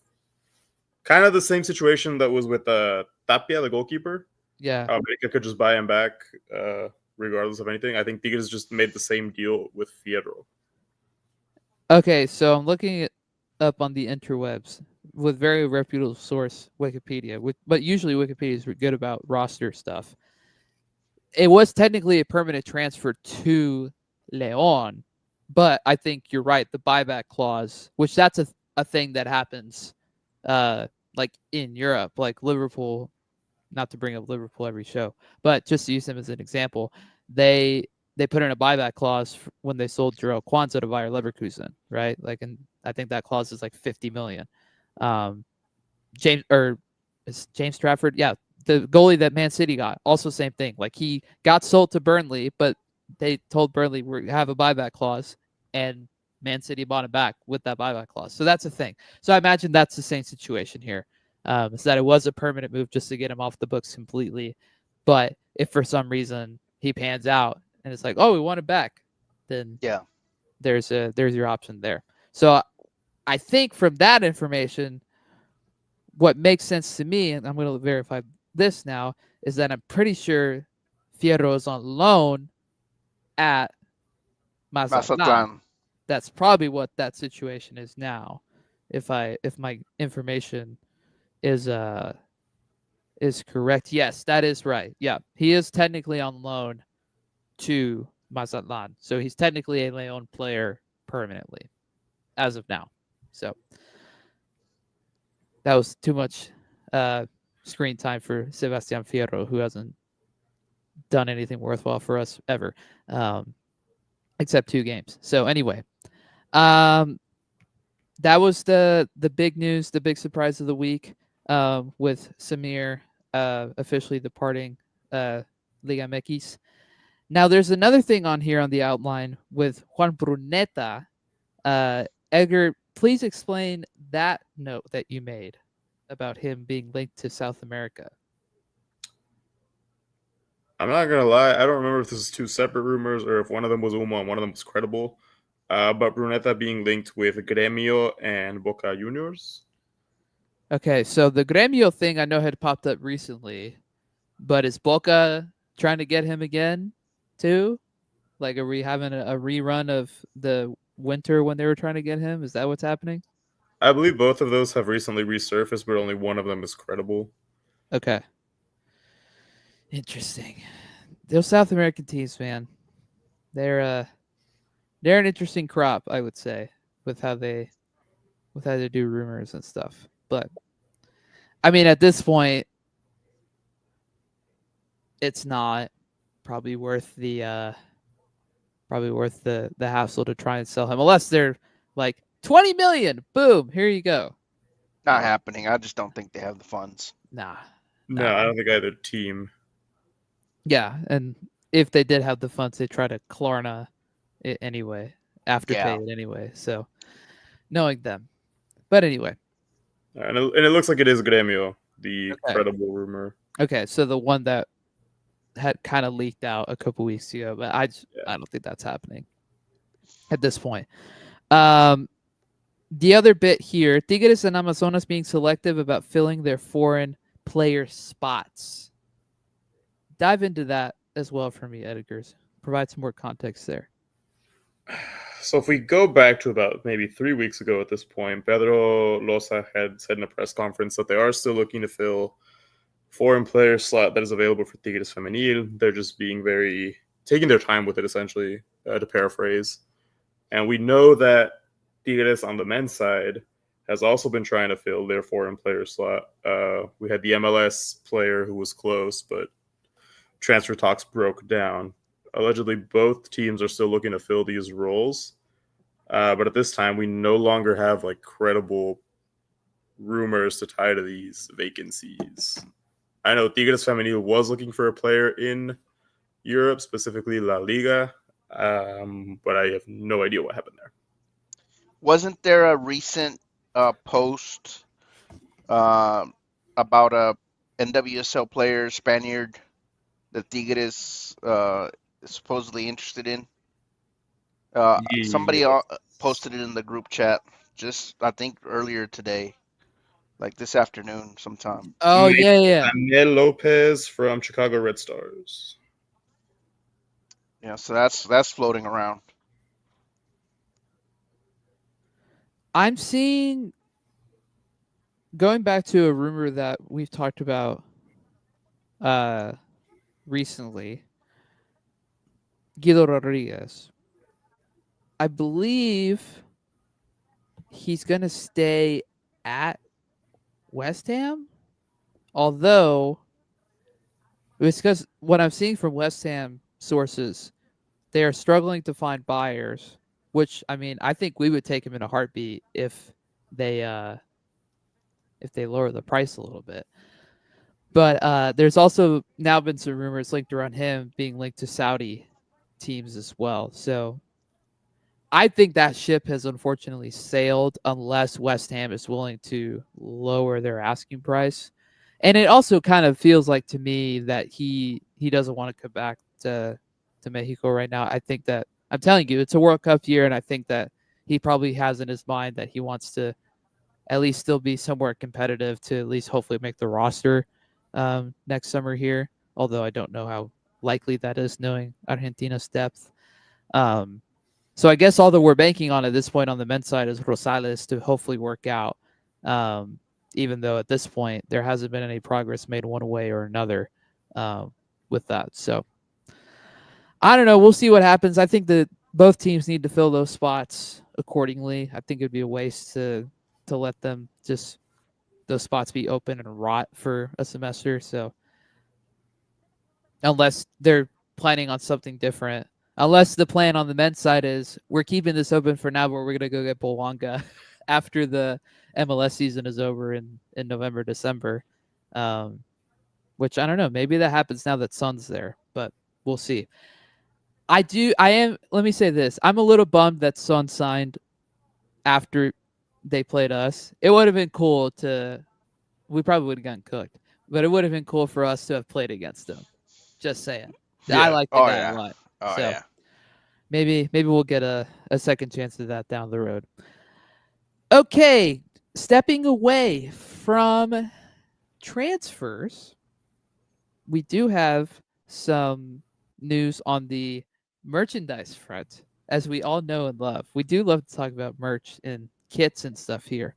kind of the same situation that was with Tapia, the goalkeeper. yeah. América could just buy him back regardless of anything. I think Tigres just made the same deal with Fierro. Okay, so I'm looking it up on the interwebs with very reputable source, Wikipedia. But usually Wikipedia is good about roster stuff. It was technically a permanent transfer to Leon, but I think you're right. The buyback clause, which that's a thing that happens, like in Europe, like Liverpool. Not to bring up Liverpool every show, but just to use them as an example, they put in a buyback clause when they sold Jarrell Kwanzaa to Bayer Leverkusen, right? Like, and I think that clause is like 50 million. James Trafford, yeah, the goalie that Man City got, also same thing. Like, he got sold to Burnley, but they told Burnley we have a buyback clause, and Man City bought him back with that buyback clause. So that's a thing. So I imagine that's the same situation here. Is that it was a permanent move just to get him off the books completely. But if for some reason he pans out and it's like, oh, we want it back, then Yeah. there's your option there. So I think from that information, what makes sense to me, and I'm going to verify this now, is that I'm pretty sure Fierro is on loan at Mazatlan. Mazatlan. That's probably what that situation is now. If my information is correct. Yes, that is right. Yeah, he is technically on loan to Mazatlan, so he's technically a Leon player permanently as of now. So that was too much screen time for Sebastian Fierro, who hasn't done anything worthwhile for us ever, except 2 games. So anyway, that was the big news, the big surprise of the week, with Samir officially departing Liga MX. Now, there's another thing on here on the outline with Juan Bruneta. Edgar, please explain that note that you made about him being linked to South America. I'm not gonna lie, I don't remember if this is 2 separate rumors or if one of them was Uma and one of them was credible. But Bruneta being linked with Gremio and Boca Juniors. Okay, so the Gremio thing I know had popped up recently, but is Boca trying to get him again too? Like, are we having a rerun of the winter when they were trying to get him? Is that what's happening? I believe both of those have recently resurfaced, but only one of them is credible. Okay. Interesting. Those South American teams, man, they're an interesting crop, I would say, with how they do rumors and stuff. But I mean, at this point, it's not probably worth the hassle to try and sell him, unless they're like 20 million. Boom, here you go. Not happening. I just don't think they have the funds. Nah. No, I don't think either team. Yeah, and if they did have the funds, they try to Klarna it anyway, afterpay it anyway. So knowing them, but anyway. And it looks like it is Gremio, the credible rumor. Okay, so the one that had kind of leaked out a couple weeks ago, but I don't think that's happening at this point. The other bit here, Tigres and Amazonas being selective about filling their foreign player spots. Dive into that as well for me, Edgars. Provide some more context there. So if we go back to about maybe 3 weeks ago at this point, Pedro Loza had said in a press conference that they are still looking to fill foreign player slot that is available for Tigres Femenil. They're just being taking their time with it, essentially, to paraphrase. And we know that Tigres on the men's side has also been trying to fill their foreign player slot. We had the MLS player who was close, but transfer talks broke down. Allegedly, both teams are still looking to fill these roles. But at this time, we no longer have like credible rumors to tie to these vacancies. I know Tigres Femenil was looking for a player in Europe, specifically La Liga. But I have no idea what happened there. Wasn't there a recent post about a NWSL player, Spaniard, that Tigres is supposedly interested in? Somebody Yeah. posted it in the group chat just, I think, earlier today, like this afternoon sometime. Oh yeah. Daniel Lopez from Chicago Red Stars. Yeah, so that's floating around. I'm seeing, going back to a rumor that we've talked about recently, Guido Rodriguez. I believe he's gonna stay at West Ham, although it's because what I'm seeing from West Ham sources, they are struggling to find buyers. Which, I mean, I think we would take him in a heartbeat if they lower the price a little bit. But there's also now been some rumors linked around him being linked to Saudi teams as well. So I think that ship has unfortunately sailed unless West Ham is willing to lower their asking price. And it also kind of feels like to me that he doesn't want to come back to Mexico right now. I think that, I'm telling you, it's a World Cup year, and I think that he probably has in his mind that he wants to at least still be somewhere competitive to at least hopefully make the roster next summer here. Although I don't know how likely that is, knowing Argentina's depth. So I guess all that we're banking on at this point on the men's side is Rosales to hopefully work out. Even though at this point there hasn't been any progress made one way or another with that. So I don't know. We'll see what happens. I think that both teams need to fill those spots accordingly. I think it'd be a waste to let them just those spots be open and rot for a semester. So unless they're planning on something different, unless the plan on the men's side is we're keeping this open for now, but we're gonna go get Bowanga after the MLS season is over in November, December. Which I don't know. Maybe that happens now that Son's there, but we'll see. I am. Let me say this. I'm a little bummed that Son signed after they played us. It would have been cool to. We probably would have gotten cooked, but it would have been cool for us to have played against them. Just saying. I Yeah. like the guy a lot. Oh So yeah. maybe we'll get a second chance at that down the road. Okay, stepping away from transfers, we do have some news on the merchandise front. As we all know and love, we do love to talk about merch and kits and stuff here.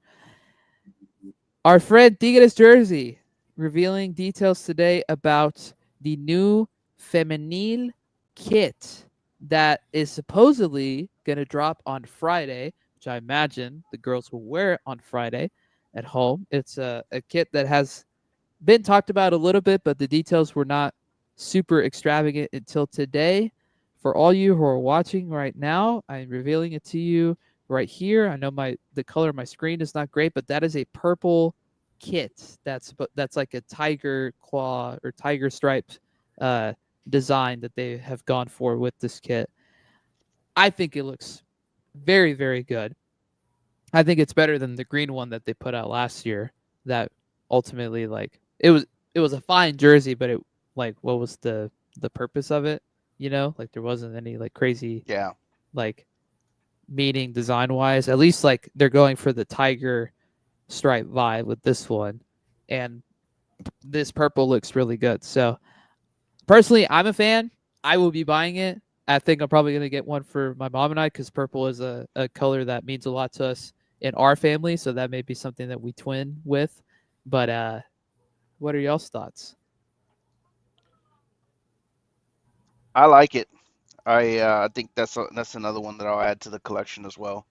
Our friend Tigres Jersey revealing details today about the new femenil kit that is supposedly going to drop on Friday, which I imagine the girls will wear it on Friday at home. It's a kit that has been talked about a little bit, but the details were not super extravagant until today. For all you who are watching right now, I'm revealing it to you right here. I know the color of my screen is not great, but that is a purple kit. That's like a tiger claw or tiger striped design that they have gone for with this kit. I think it looks very, very good. I think it's better than the green one that they put out last year. That ultimately, like, it was a fine jersey, but it, like, what was the purpose of it? You know, like there wasn't any like crazy Yeah. like meaning design wise. At least like they're going for the tiger stripe vibe with this one, and this purple looks really good. So personally, I'm a fan. I will be buying it. I think I'm probably gonna get one for my mom and I because purple is a color that means a lot to us in our family. So that may be something that we twin with. But what are y'all's thoughts? I like it. I think that's another one that I'll add to the collection as well.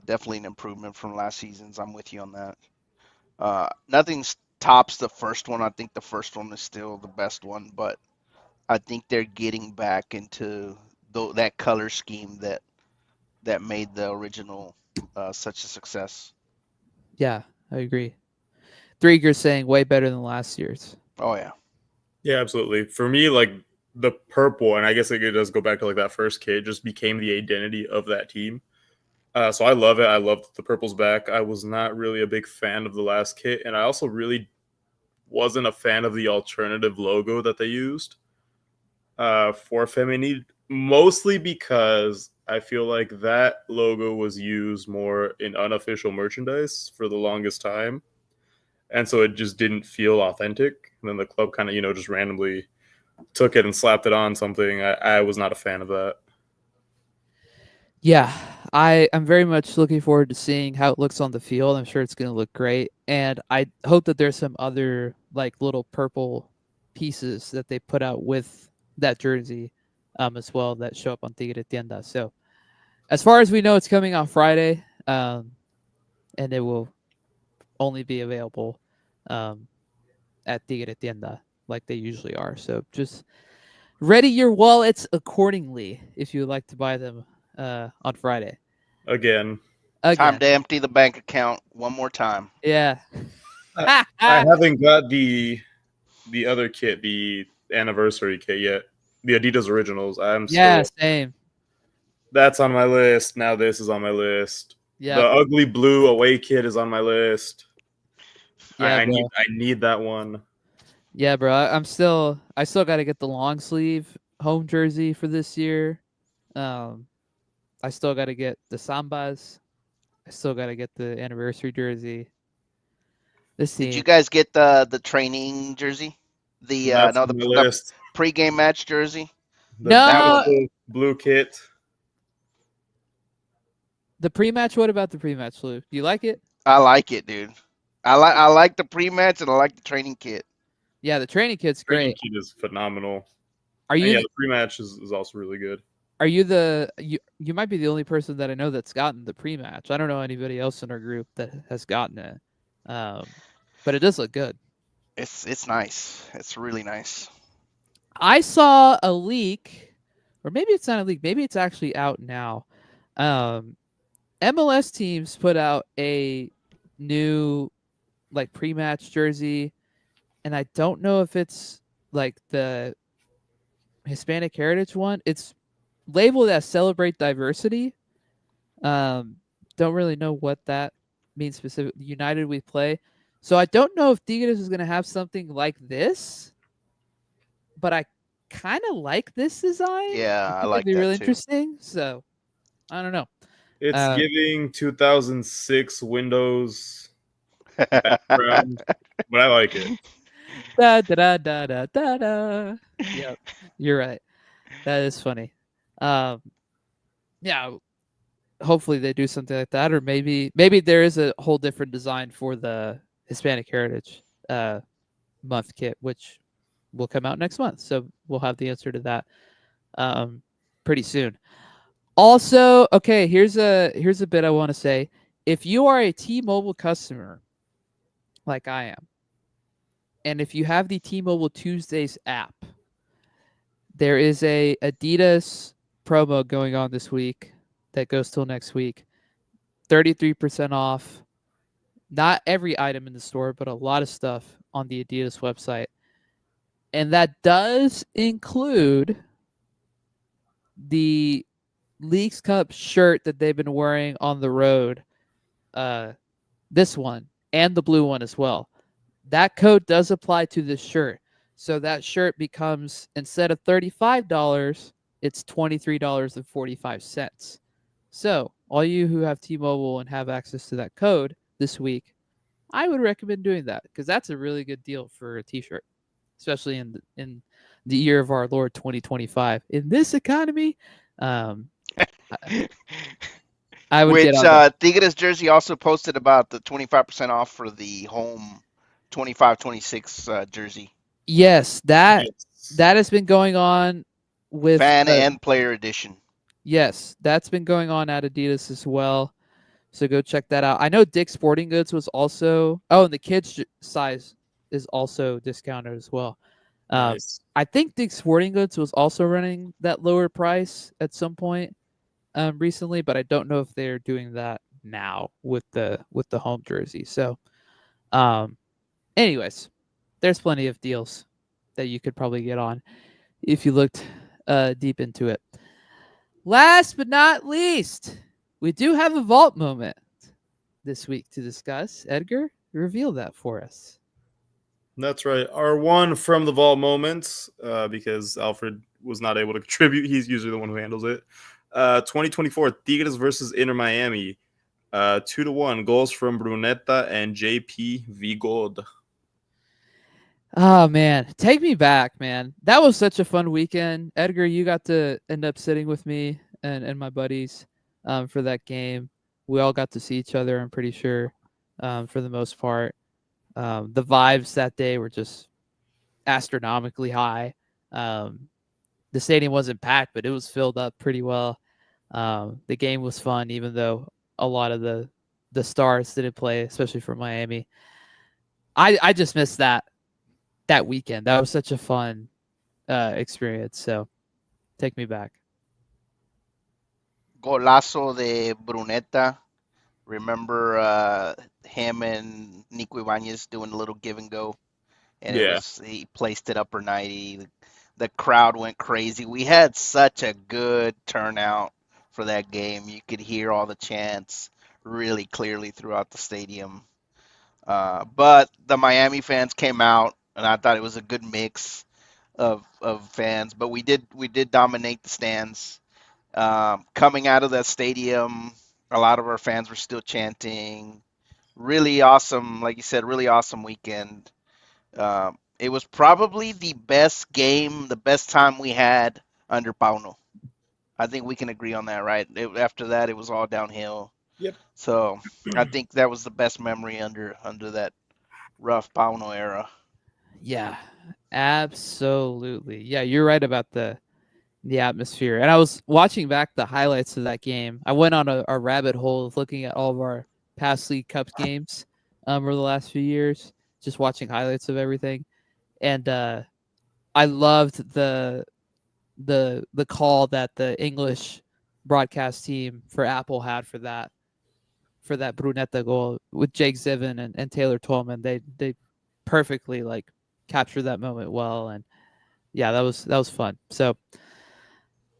Definitely an improvement from last season's. I'm with you on that. Nothing tops the first one. I think the first one is still the best one, but I think they're getting back into that color scheme that made the original such a success. Yeah, I agree. Threeger's saying way better than last year's. Oh yeah. Yeah, absolutely. For me, like the purple, and I guess it does go back to like that first kit, just became the identity of that team. So I love it. I love the purple's back. I was not really a big fan of the last kit, and I also really wasn't a fan of the alternative logo that they used for Feminine, mostly because I feel like that logo was used more in unofficial merchandise for the longest time, and so it just didn't feel authentic. And then the club kind of, just randomly took it and slapped it on something. I was not a fan of that. Yeah, I'm very much looking forward to seeing how it looks on the field. I'm sure it's going to look great, and I hope that there's some other like little purple pieces that they put out with that jersey, as well, that show up on Tigre Tienda. So, as far as we know, it's coming on Friday, and it will only be available at Tigre Tienda like they usually are. So just ready your wallets accordingly if you would like to buy them on Friday. Again, Time Again, to empty the bank account one more time. yeah. I haven't got the other kit, the anniversary kit yet. The Adidas Originals. Yeah, same. That's on my list. Now this is on my list. Yeah, The ugly blue away kit is on my list. yeah, I bro. need that one. Yeah, bro. I still got to get the long sleeve home jersey for this year. I still got to get the Sambas. I still got to get the anniversary jersey. This Did you team. guys get the training jersey? The That's no on my the list. pregame match jersey? The That No, one. beautiful blue kit. the pre-match. What about the pre-match, Lou? Do you like it? I like it, dude. I like the pre-match and I like the training kit. Yeah, the training kit's Training great. kit is phenomenal. Are And you yeah, the pre-match is also really good. are you the you might be the only person that I know that's gotten the pre-match. I don't know anybody else in our group that has gotten it. But it does look good. It's nice. It's really nice. I saw a leak, or maybe it's not a leak, maybe it's actually out now. MLS teams put out a new like pre-match jersey, and I don't know if it's like the Hispanic Heritage one. It's labeled as Celebrate Diversity. Don't really know what that means specifically. United we play. So I don't know if Tigres is going to have something like this, but I kind of like this design. Yeah, I I think it'd like be that really too. interesting. So I don't know. It's Uh, giving 2006 Windows background, but I like it. da da da da da da. Yep, you're right. That is funny. Um, yeah. Hopefully they do something like that, or maybe there is a whole different design for the Hispanic Heritage month kit, which will come out next month. So we'll have the answer to that pretty soon. Also, okay, here's a bit I want to say. If you are a T-Mobile customer, like I am, and if you have the T-Mobile Tuesdays app, there is a Adidas promo going on this week that goes till next week. 33% off. Not every item in the store, but a lot of stuff on the Adidas website. And that does include the Leagues Cup shirt that they've been wearing on the road. This one and the blue one as well. That code does apply to this shirt. So that shirt becomes, instead of $35, it's $23.45. So all you who have T-Mobile and have access to that code this week, I would recommend doing that because that's a really good deal for a T-shirt, especially in the year of our Lord 2025. In this economy, I would Which get on that. Tigres jersey also posted about the 25% off for the home 25-26 jersey. Yes, that Yes. has been going on with Fan and player edition. yes, that's been going on at Adidas as well. So go check that out. I know Dick's Sporting Goods was also. Oh, and the kids size is also discounted as well. Nice. I think Dick's Sporting Goods was also running that lower price at some point recently, but I don't know if they're doing that now with the home jersey. So, anyways, there's plenty of deals that you could probably get on. if you looked deep into it. Last but not least, we do have a vault moment this week to discuss. Edgar, reveal that for us. That's right. Our one from the vault moments, because Alfred was not able to contribute. He's usually the one who handles it. 2024 Tigres versus Inter Miami. 2-1 goals from Brunetta and JP Vigod. Oh man, take me back, man. That was such a fun weekend. Edgar, you got to end up sitting with me and my buddies for that game. We all got to see each other, I'm pretty sure, for the most part. The vibes that day were just astronomically high. The stadium wasn't packed, but it was filled up pretty well. The game was fun, even though a lot of the stars didn't play, especially for Miami. I just missed that weekend. That was such a fun experience. So take me back. Golazo de Brunetta. Remember him and Nico Ibanez doing a little give and go, and he placed it upper 90. The crowd went crazy. We had such a good turnout for that game. You could hear all the chants really clearly throughout the stadium. But the Miami fans came out, and I thought it was a good mix of fans. But we did dominate the stands. Coming out of that stadium, a lot of our fans were still chanting. Really awesome, like you said, really awesome weekend. It was probably the best game, the best time we had under Pauno. I think we can agree on that, right? After that, it was all downhill. Yep. So I think that was the best memory under that rough Pauno era. Yeah, absolutely. Yeah, you're right about the atmosphere. And I was watching back the highlights of that game. I went on a rabbit hole of looking at all of our past League Cup games over the last few years, just watching highlights of everything. And I loved the call that the English broadcast team for Apple had for that Brunetta goal with Jake Ziven and Taylor Tolman. They perfectly like captured that moment well, and yeah, that was fun. So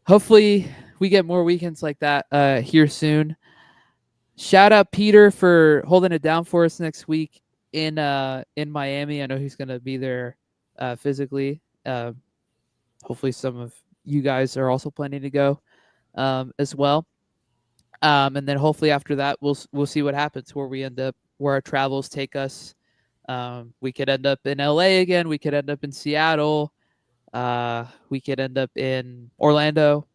hopefully we get more weekends like that here soon. Shout out Peter for holding it down for us next week in Miami. I know he's gonna be there physically. Hopefully some of you guys are also planning to go as well. And then hopefully after that we'll see what happens, where we end up, where our travels take us. We could end up in LA again. We could end up in Seattle. We could end up in Orlando.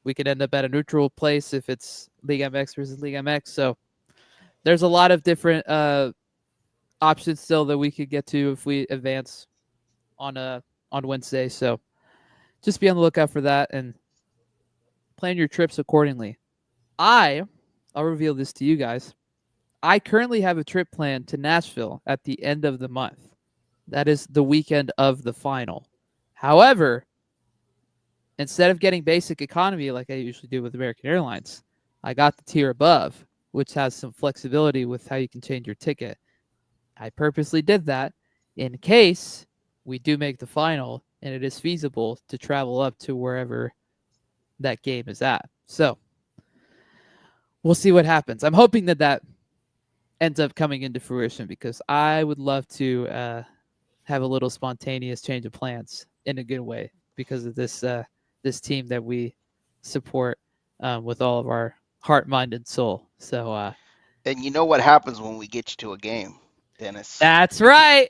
We could end up at a neutral place if it's League MX versus League MX. So there's a lot of different options still that we could get to if we advance on Wednesday. So just be on the lookout for that and plan your trips accordingly. I'll reveal this to you guys. I currently have a trip planned to Nashville at the end of the month. That is the weekend of the final. However, instead of getting basic economy like I usually do with American Airlines, I got the tier above, which has some flexibility with how you can change your ticket. I purposely did that in case we do make the final and it is feasible to travel up to wherever that game is at. So we'll see what happens. I'm hoping that ends up coming into fruition, because I would love to have a little spontaneous change of plans in a good way because of this team that we support with all of our heart, mind, and soul. So and you know what happens when we get you to a game, Dennis? That's right.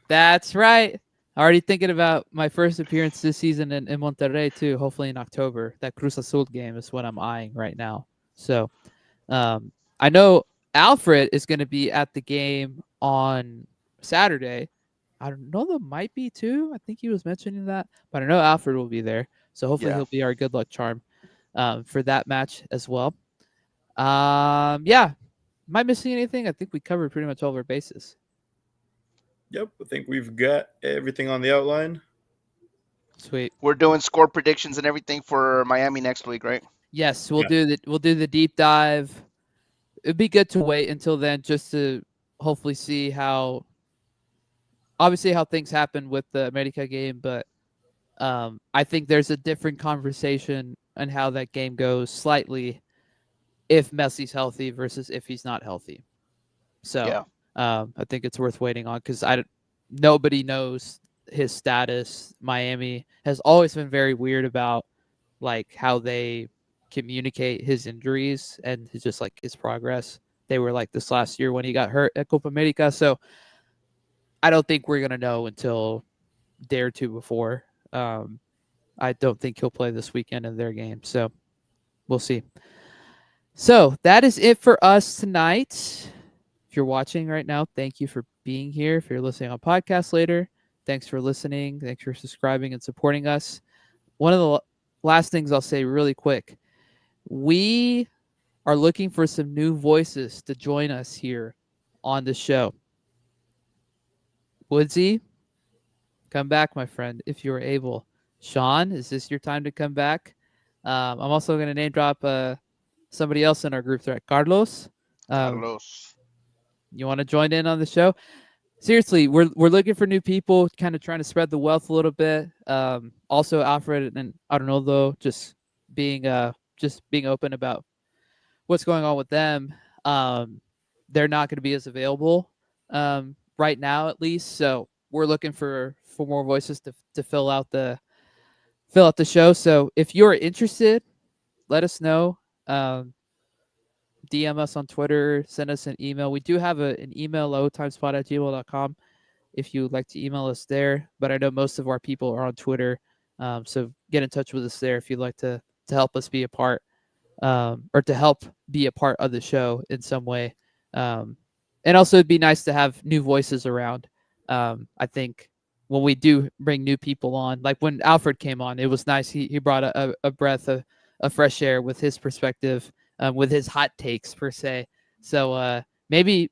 That's right. Already thinking about my first appearance this season in Monterrey too. Hopefully in October. That Cruz Azul game is what I'm eyeing right now. So I know Alfred is going to be at the game on Saturday. I don't know, there might be too. I think he was mentioning that, but I know Alfred will be there. So hopefully he'll be our good luck charm for that match as well. Yeah. Am I missing anything? I think we covered pretty much all of our bases. Yep, I think we've got everything on the outline. Sweet. We're doing score predictions and everything for Miami next week, right? Yes, we'll do the deep dive. It'd be good to wait until then just to hopefully see how things happen with the America game, but I think there's a different conversation on how that game goes slightly if Messi's healthy versus if he's not healthy. So Yeah. I think it's worth waiting on because nobody knows his status. Miami has always been very weird about like how they communicate his injuries and just like his progress. They were like this last year when he got hurt at Copa America. So I don't think we're gonna know until day or two before. I don't think he'll play this weekend in their game. So we'll see. So that is it for us tonight. If you're watching right now, thank you for being here. If you're listening on podcast later, thanks for listening. Thanks for subscribing and supporting us. One of the last things I'll say really quick. We are looking for some new voices to join us here on the show. Woodsy, come back, my friend, if you are able. Sean, is this your time to come back? I'm also going to name drop somebody else in our group thread, Carlos. Carlos. You want to join in on the show? Seriously, we're looking for new people, kind of trying to spread the wealth a little bit. Also, Alfred and Arnoldo just being open about what's going on with them. They're not going to be as available right now, at least. So we're looking for more voices to fill out the show. So if you're interested, let us know. DM us on Twitter, send us an email. We do have an email, low-timespot@gmail.com, if you would like to email us there. But I know most of our people are on Twitter. So get in touch with us there if you'd like to help us be a part or to help be a part of the show in some way. And also, it'd be nice to have new voices around. I think when we do bring new people on, like when Alfred came on, it was nice. He brought a breath of fresh air with his perspective, with his hot takes per se. So maybe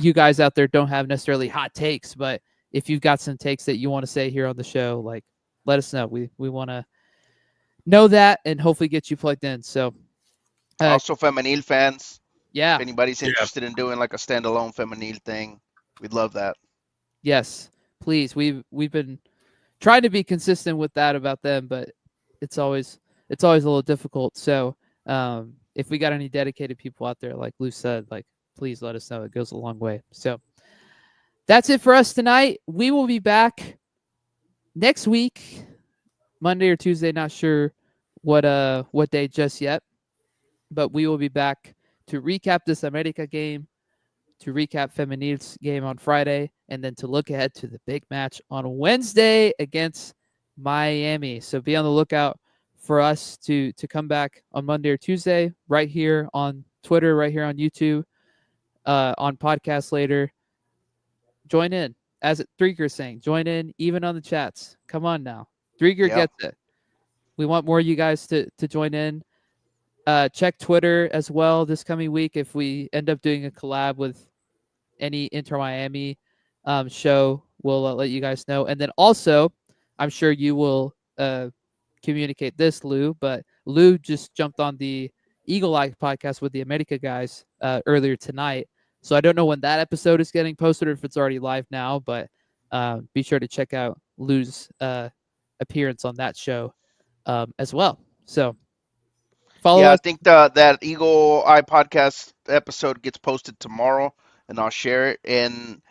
you guys out there don't have necessarily hot takes, but if you've got some takes that you want to say here on the show, like let us know. We want to know that and hopefully get you plugged in. So Also, Femenil fans. yeah, If anybody's Yeah. interested in doing like a standalone Femenil thing, we'd love that. yes, please. We've been trying to be consistent with that about them, but it's always a little difficult. So if we got any dedicated people out there, like Lou said, like please let us know. It goes a long way. So that's it for us tonight. We will be back next week, Monday or Tuesday. Not sure what day just yet, but we will be back to recap this America game, to recap Femenil's game on Friday, and then to look ahead to the big match on Wednesday against Miami. So be on the lookout for us to come back on Monday or Tuesday, right here on Twitter, right here on YouTube, on podcast later. Join in, as Threaker's saying. Join in, even on the chats. Come on now, Threaker Yeah. gets it. We want more of you guys to join in. Check Twitter as well this coming week if we end up doing a collab with any Inter Miami show. We'll let you guys know. And then also, I'm sure you will communicate this, Lou, but Lou just jumped on the Eagle Eye podcast with the America guys earlier tonight. So I don't know when that episode is getting posted or if it's already live now, but be sure to check out Lou's appearance on that show as well. So follow Yeah, I us. think that Eagle Eye podcast episode gets posted tomorrow, and I'll share it. And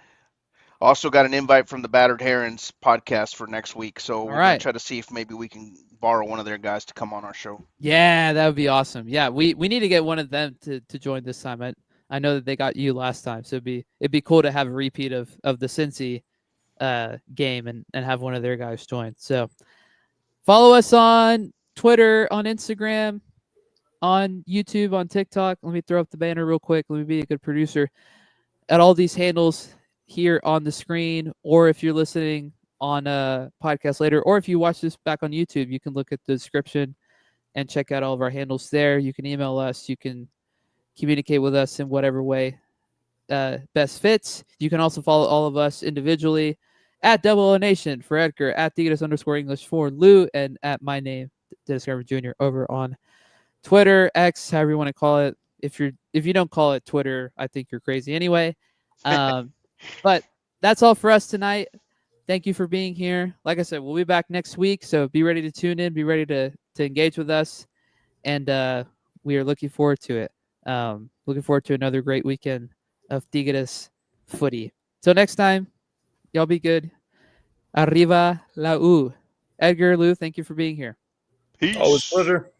also got an invite from the Battered Herons podcast for next week, so we're gonna right. try to see if maybe we can borrow one of their guys to come on our show. Yeah, that would be awesome. Yeah, we need to get one of them to join this time. I know that they got you last time, so it'd be cool to have a repeat of the Cincy game and have one of their guys join. So follow us on Twitter, on Instagram, on YouTube, on TikTok. Let me throw up the banner real quick. Let me be a good producer at all these handles here on the screen, or if you're listening on a podcast later, or if you watch this back on YouTube, you can look at the description and check out all of our handles there. You can email us. You can communicate with us in whatever way best fits. You can also follow all of us individually at Double O Nation for Edgar, at Tigres_English for Lou, and at my name, Dennis Garber Jr. over on Twitter, X, however you want to call it. If you don't call it Twitter, I think you're crazy anyway. But that's all for us tonight. thank you for being here. Like I said, we'll be back next week, so be ready to tune in, be ready to engage with us, and we are looking forward to it. Looking forward to another great weekend of Tigres footy. Till next time, y'all be good. Arriba la U. Edgar, Lou, thank you for being here. Always Peace. pleasure.